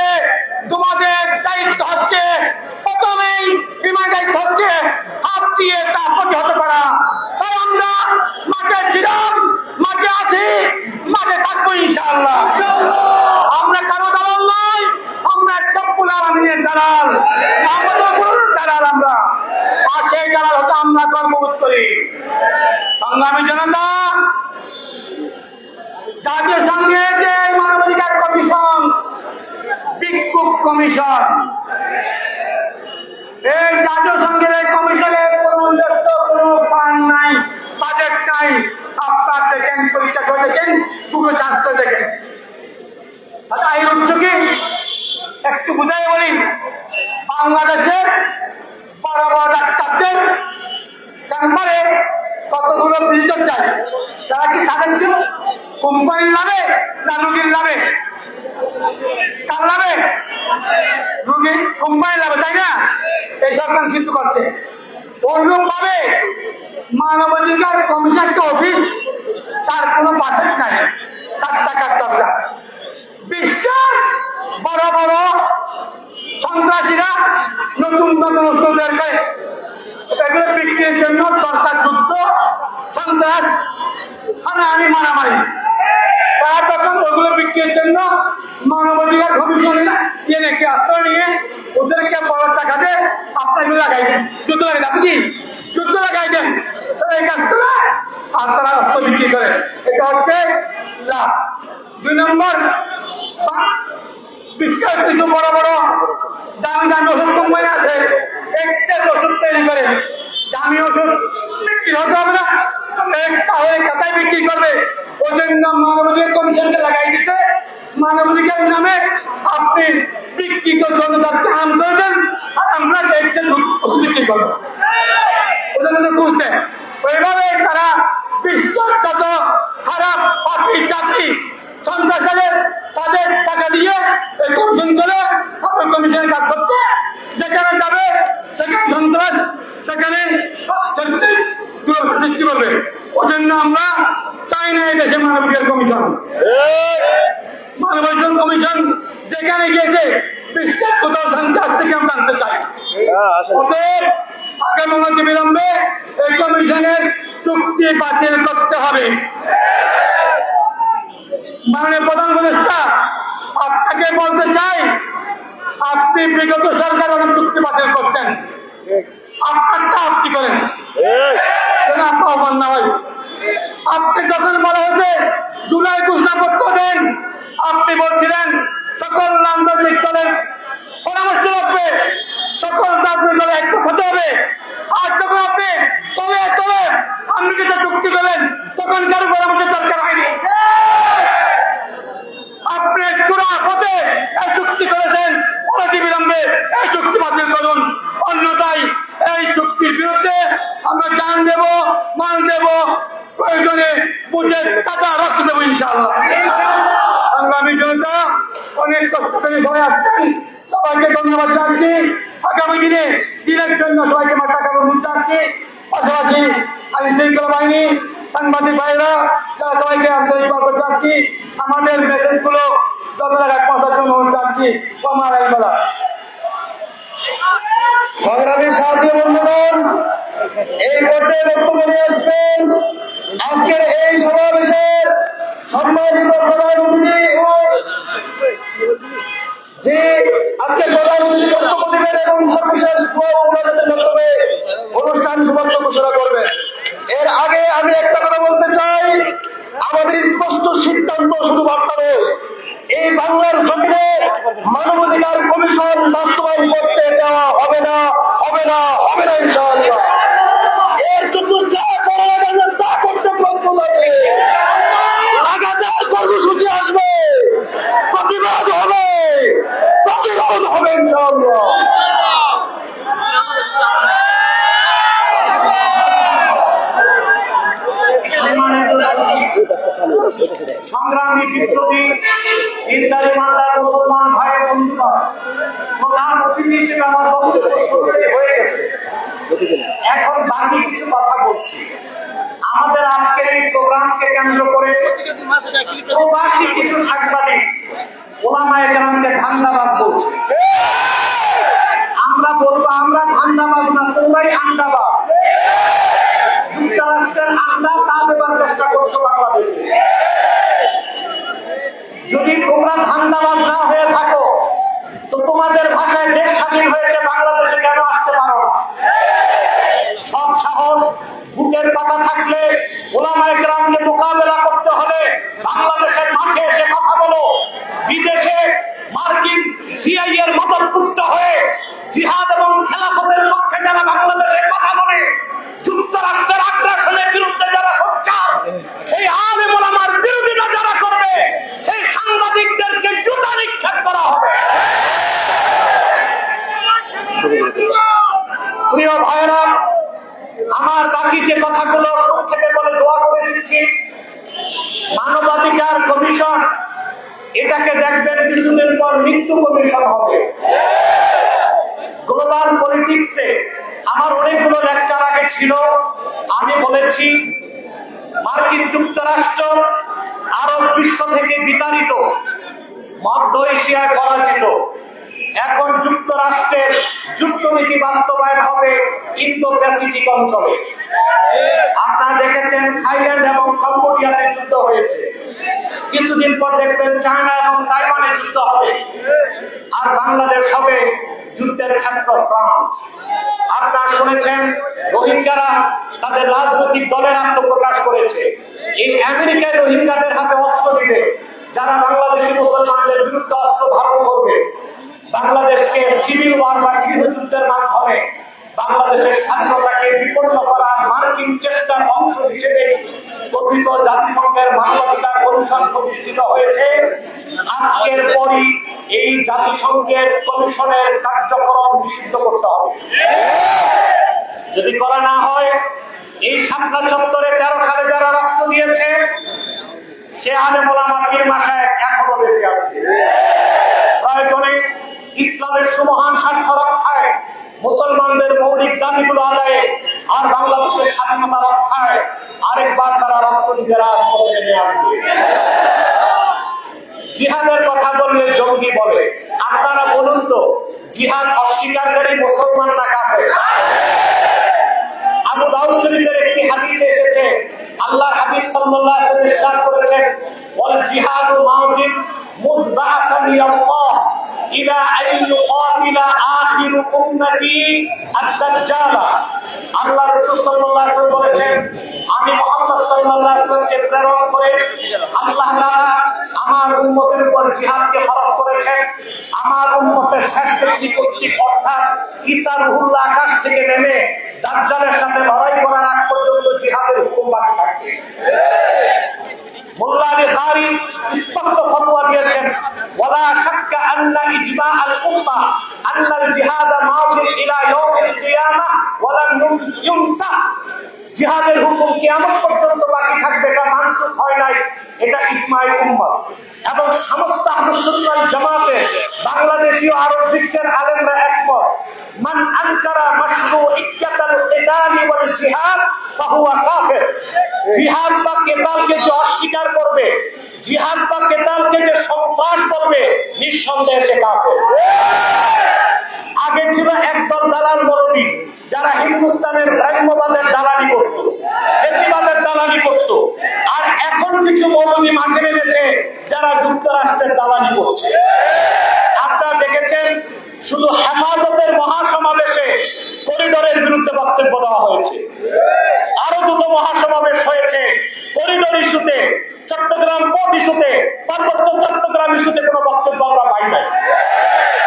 তোমাদের দায়িত্ব হচ্ছে প্রথমেই দায়িত্ব হচ্ছে হাত দিয়ে তা প্রতিহত করা। তাই আমরা মাঠে ছিলাম, মাঠে আছি, মাঠে থাকবো ইনশাআল্লাহ। আমরা কারো দালাল নয়, আমরা রব্বুল আলামিনের দালাল, আমাদের গুরুর দালাল আমরা, আর সেই দালাল হতে আমরা গর্ববোধ করি। সংগ্রামী জনতা, জাতীয় সংঘের যে মানবাধিকার কমিশন, বিক্ষোভ কমিশন, এই জাতীয় সংঘের এই কমিশনের কোন উদ্দেশ্য, কোন ফান্ড নাই, বাজেট নাই। আপনার দেখেন, পরীক্ষা করে দেখেন, পুরো চাষ করে দেখেন। এই উৎস কি একটু বুঝাই বলি। বাংলাদেশের বড় বড় ডাক্তারদের চেম্বারে কতগুলো ভিজিটর চাই, তারা কি থাকেন কেউ কোম্পানির লাভে না রোগীর লাভে? কার লাভে? রোগী কোম্পানির লাভে, তাই না? এই সরকার সিদ্ধ করছে। অন্যভাবে মানবাধিকার কমিশন একটা অফিস, তার কোনো বাজেট নাই, তার টাকার দরকার। বিশ্বের বড় বড় সন্ত্রাসীরা নতুন নতুন অস্ত্র বের করে, এগুলো বিক্রির জন্য দরকার যুদ্ধ, সন্ত্রাস, হানাহানি, মারামারি। তারা তখন ওগুলো বিক্রির জন্য মানবাধিকার কমিশনে নাকি আশ্রয় নিয়ে ওদেরকে বড় টাকা দিয়ে আপনার লাগাই দেন, যুদ্ধ লাগাই দেন, কি যুদ্ধ লাগাই দেন, তারা এই কাজ করে আর তারা অস্ত্র বিক্রি করে। এটা হচ্ছে লাভ। 2 নম্বর, বিশ্বের কিছু বড় বড় দামি দামি ওষুধ কোম্পানি আছে, এক্সের ওষুধ তৈরি করে, দামি ওষুধ বিক্রি হতে হবে না, তাহলে খাতায় বিক্রি করবে। ওই জন্য মানবাধিকার কমিশনকে লাগাই দিতে, মানবাধিকার নামে আপনি বিক্রি জনতাকে হাম করে দেন, আর আমরা এক্সের ওষুধ বিক্রি করবো। ওদের জন্য বুঝতে ওইভাবে তারা বিশ্বের যত খারাপ পাপি জাতি সন্ত্রাসের তাদের টাকা দিয়ে এই কমিশন চলে, ওই কমিশনের কাজ করছে। যেখানে যাবে সেখানে সন্ত্রাস, সেখানে সৃষ্টি করবে। ওই জন্য আমরা চাই না এই দেশে মানবাধিকার কমিশন। মানবাধিকার কমিশন যেখানে গিয়েছে বিশ্বের কোথাও সন্ত্রাস থেকে আমরা আনতে চাই। অতএব এবং অতি বিলম্বে এই কমিশনের চুক্তি বাতিল করতে হবে। মাননীয় প্রধান উপদেষ্টা, আপনাকে বলতে চাই, আপনি বিগত সরকার অনেক চুক্তি বাতিল করতেন, আপনারটা আপনি করেন যেন আপনার অপমান না হয়। আপনি যখন বলা হয়েছে জুলাই ঘোষণাপত্র দেন, আপনি বলছিলেন সকল রাজনৈতিক দলের পরামর্শ রাখবে, সকল রাজনৈতিক দলে একমত হতে হবে। আর যখন আপনি তলে তলে আমেরিকাতে চুক্তি করেন, তখন কারো পরামর্শের দরকার হয়নি। আপনি চূড়া পথে এই চুক্তি করেছেন, অনতি বিলম্বে এই চুক্তি বাতিল করুন, অন্যথায় এই চুক্তির বিরুদ্ধে আমরা জান দেব, মান দেব, প্রয়োজনে বুঝে টাকা রক্ত দেবো ইনশাআল্লাহ। সংগ্রামী জনতা, অনেক কষ্ট করে সবাই আসছেন, সবাইকে ধন্যবাদ জানাচ্ছি। আগামী দিনে দিনের জন্য সবাইকে মাথা কাপড় জানাচ্ছি। পাশাপাশি আইন শৃঙ্খলা বাহিনী, সাংবাদিক ভাইরা, তারা সবাইকে আন্তরিকভাবে জানাচ্ছি। আমাদের মেসেজ গুলো যত জায়গায় পৌঁছার জন্য জানাচ্ছি। আমার আইনবেলা সংগ্রামী সাথী বন্ধুগণ, এই পর্যায়ে বক্তব্য নিয়ে আসবেন আজকের এই সমাবেশের সম্মানিত প্রধান অতিথি, যে আজকে প্রধান অতিথি বক্তব্য দিবেন এবং সর্বশেষ বক্তব্যে অনুষ্ঠান সমাপ্ত ঘোষণা করবেন। এর আগে আমি একটা কথা বলতে চাই, আমাদের স্পষ্ট সিদ্ধান্ত শুধু বার্তা নয়, এই বাংলার জমিনে মানবাধিকার কমিশন বাস্তবায়ন করতে দেওয়া হবে না, হবে না, হবে না ইনশাআল্লাহ। এর জন্য যা করা লাগে তা করতে প্রস্তুত আছে। লাগাতার কর্মসূচি আসবে, প্রতিবাদ হবে, প্রতিরোধ হবে ইনশাআল্লাহ। সংগ্রামী বিপ্লবী ইন্দারি মান্দার মুসলমান ভাই বন্ধুরা, প্রধান অতিথি হিসেবে আমার বক্তব্য শুরুতেই হয়ে গেছে। এখন বাকি কিছু কথা বলছি। আমাদের আজকের এই প্রোগ্রামকে কেন্দ্র করে প্রবাসী কিছু সাংবাদিক ওলামায়ে কেরামকে ধান্দাবাজ বলছে। আমরা বলবো আমরা ধান্দাবাজ না, তোমরাই আন্ডাবাজ। যুক্তরাষ্ট্রের আন্ডা তা দেবার চেষ্টা করছো বাংলাদেশে। যদি তোমরা ধান্দাবাজ না হয়ে থাকো, তো তোমাদের ভাষায় দেশ স্বাধীন হয়েছে, বাংলাদেশে কেন আসতে পারো না? সব সাহস বুকের পাতা থাকলে ওলামায়ে কেরামকে মোকাবেলা করতে হলে বাংলাদেশের মাঠে এসে কথা বলো। বিদেশে মার্কিন সিআই এর মদতপুষ্ট হয়ে জিহাদ এবং খেলাফতের পক্ষে যারা বাংলাদেশের কথা বলে, যুক্তরাষ্ট্রের আগ্রাসনের বিরুদ্ধে যারা সোচ্চার, সেই আলেম ওলামার বিরোধিতা যারা করবে, সেই সাংবাদিকদেরকে জুতা নিক্ষেপ করা হবে। প্রিয় ভাইরা, আমার বাকি যে কথাগুলো সংক্ষেপে বলে দোয়া করে দিচ্ছি। মানবাধিকার কমিশন, এটাকে দেখবেন কিছুদিন পর মৃত্যু কমিশন হবে। গ্লোবাল পলিটিক্সে আমার অনেকগুলো লেকচার আগে ছিল, আমি বলেছি মার্কিন যুক্তরাষ্ট্র আরব বিশ্ব থেকে বিতাড়িত, মধ্য এশিয়ায় পরাজিত। এখন যুক্তরাষ্ট্রের যুদ্ধনীতি বাস্তবায়ন হবে ইন্দো প্যাসিফিক অঞ্চলে। আপনারা দেখেছেন থাইল্যান্ড এবং কম্বোডিয়াতে যুদ্ধ হয়েছে, কিছুদিন পর দেখবেন চায়না এবং তাইওয়ানে যুদ্ধ হবে, আর বাংলাদেশ হবে যুদ্ধের ক্ষেত্র ফ্রান্স। আপনারা শুনেছেন রোহিঙ্গারা তাদের রাজনৈতিক দলের আত্মপ্রকাশ করেছে। এই আমেরিকায় রোহিঙ্গাদের হাতে অস্ত্র দিবে, যারা বাংলাদেশি মুসলমানদের বিরুদ্ধে অস্ত্র ধারণ করবে। বাংলাদেশকে সিভিল ওয়ার বা গৃহযুদ্ধের মাধ্যমে বাংলাদেশের স্বাধীনতাকে বিপন্ন করার মার্কিন চেষ্টার অংশ হিসেবে কথিত জাতিসংঘের মানবাধিকার কমিশন প্রতিষ্ঠিত হয়েছে। আজকের পরই এই জাতিসংঘের কমিশনের কার্যক্রম নিষিদ্ধ করতে হবে। যদি করা না হয়, এই শাপলা চত্বরে 13 সালে যারা রক্ত দিয়েছে, সে আলেম ওলামা পীর মাশায়েখ এখনো বেঁচে আছে। প্রয়োজনে ইসলামের সুমহান স্বার্থ রক্ষায়, মুসলমানদের মৌলিক দাবিগুলো আদায়ে, আর বাংলাদেশের স্বাধীনতা রক্ষায় আরেকবার তারা রক্ত দিতে রাজপথে নেমে আসবে। জিহাদের কথা বললে জঙ্গি বলে। আপনারা বলুন তো, জিহাদ অস্বীকারী মুসলমান না কাফের? আবু দাউদ শরীফের একটি হাদিসে এসেছে, আল্লাহর হাবিব সাল্লাল্লাহু আলাইহি ওয়াসাল্লাম ইরশাদ করেছেন, ওয়াল জিহাদু মাউজিন মুদবাআসানি আল্লাহ ইলা আন ইউকাতিলা আখিরু উম্মতি আদ-দাজ্জাল। আল্লাহ রাসূল সাল্লাল্লাহু আলাইহি ওয়াসাল্লাম বলেছেন, আমি মুহাম্মদ সাল্লাল্লাহু আলাইহি ওয়াসাল্লামকে প্রেরণ করে আল্লাহ তাআলা আমার উম্মতের উপর জিহাদকে ফরজ করেছেন। আমার উম্মতের শেষ ব্যক্তি কর্তৃক অর্থাৎ ঈসা রুহুল্লাহ আকাশ থেকে নেমে দাজ্জালের সাথে লড়াই করার আগ পর্যন্ত জিহাদের হুকুম বাকি থাকবে। মোল্লা আলী কারি স্পষ্ট ফতোয়া দিয়েছেন, ওয়ালা শাক্কা আন্না ইজমা আল উম্মাহ আন্না আল জিহাদ মাযিন ইলা ইয়াউমিল কিয়ামাহ ওয়া লাম ইউনসাহ। জিহাদের হুকুম কিয়ামত পর্যন্ত বাকি থাকবে, এটা মানসুখ হয় নাই, এটা ইজমায়ে উম্মাহ। এবং সমস্ত আহলুস সুন্নাহ ওয়াল জামাতের বাংলাদেশী ও আরব বিশ্বের আলেমরা একমত, মান আনকারা মাশরুইয়াতাল কিতাল ওয়াল জিহাদ ফাহুয়া কাফির। জিহাদ বা কেতালকে যে অস্বীকার করবে, জিহাদ বা কেতালকে যে সন্ত্রাস করবে, নিঃসন্দেহে সে কাফের। আগে ছিল একদল দালাল মৌলবী যারা হিন্দুস্তানের ব্রাহ্মবাদের দালালি করত, দেশিবাদের দালালি করত, আর এখন কিছু মৌলবী মাঠে নেমেছে যারা যুক্তরাষ্ট্রের দালালি করছে। আপনারা দেখেছেন শুধু হেফাজতের মহাসমাবেশে করিডোরের বিরুদ্ধে বক্তব্য দেওয়া হয়েছে, আরো দুটো মহাসমাবেশ হয়েছে করিডোর ইস্যুতে, চট্টগ্রাম পোর্ট ইস্যুতে, পার্বত্য চট্টগ্রাম ইস্যুতে কোনো বক্তব্য আমরা পাই নাই।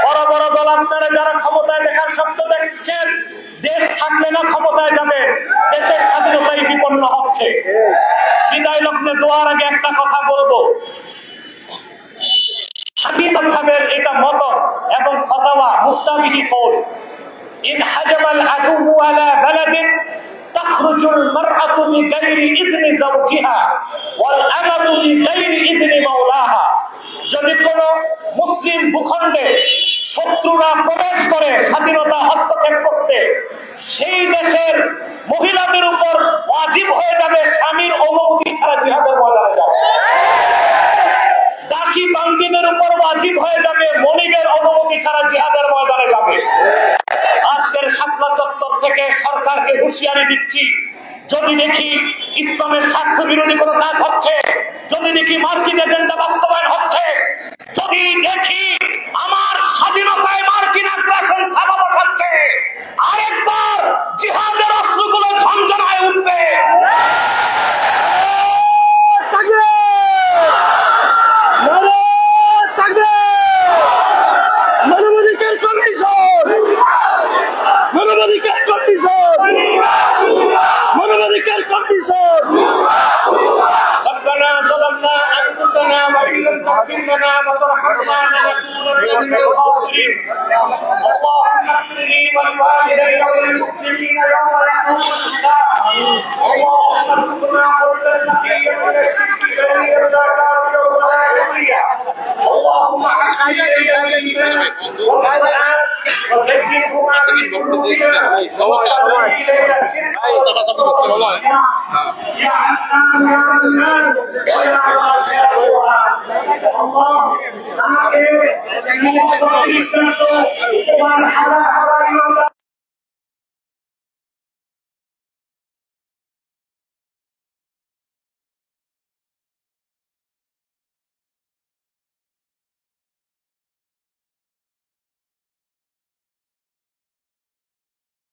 বড় বড় দল আপনারা যারা ক্ষমতায় দেখার স্বপ্ন দেখছেন, দেশ থাকলে না ক্ষমতায় যাবে, দেশের স্বাধীনতাই বিপন্ন হচ্ছে। বিদায় লগ্নে দোয়ার আগে একটা কথা বলবো, হাকিম মাযহাবের এটা মত এবং ফতোয়া মুফতাবিহি কওল, ইন হাজামাল আদু আলা বালাদিন তাখরুজুল মারআতু বিগাইরি ইযনি যাওজিহা ওয়াল আমাতু বিগাইরি ইযনি মাওলাহা। যদি কোন মুসলিম ভূখণ্ডে শত্রুরা প্রবেশ করে স্বাধীনতা হস্তক্ষেপ করতে, সেই দেশের মহিলাদের উপর ওয়াজিব হয়ে যাবে স্বামীর অনুমতি ছাড়া জিহাদের ময়দানে যাওয়া। দাসী বান্দিদের উপর ওয়াজিব হয়ে যাবে মনিবের অনুমতি ছাড়া জিহাদের ময়দানে যাবে। আজকের শাপলা চত্বর থেকে সরকারকে হুঁশিয়ারি দিচ্ছি, যদি দেখি ইসলামের স্বার্থ বিরোধী কোনো কাজ হচ্ছে, যদি দেখি মার্কিন এজেন্ডা বাস্তবায়ন হচ্ছে, যদি দেখি আমার স্বাধীনতায় মার্কিন আগ্রাসন থাবা বসাচ্ছে, আরেকবার জিহাদের অস্ত্রগুলো ঝনঝনায় উঠবে। মানবাধিকার কমিশন, মানবাধিকার কমিশন, মানবাধিকার কমিশন। ربنا ظلمنا أنفسنا وإن لم تغفر لنا وترحمنا لنكونن من الخاسرين. اللهم اغفر لي ولوالدي وللمؤمنين يوم يقوم الحساب. اللهم ارزقنا قولا نقيا من الشرك بريئا لا كافرا ولا شقيا. اللهم حقنا إلى الإيمان والقرآن وزينهما في قلوبنا وكره إلينا الشرك والكفر. يا حنان يا منان ويا واسع القرآن. الله আমাকে তোমার হারা হারা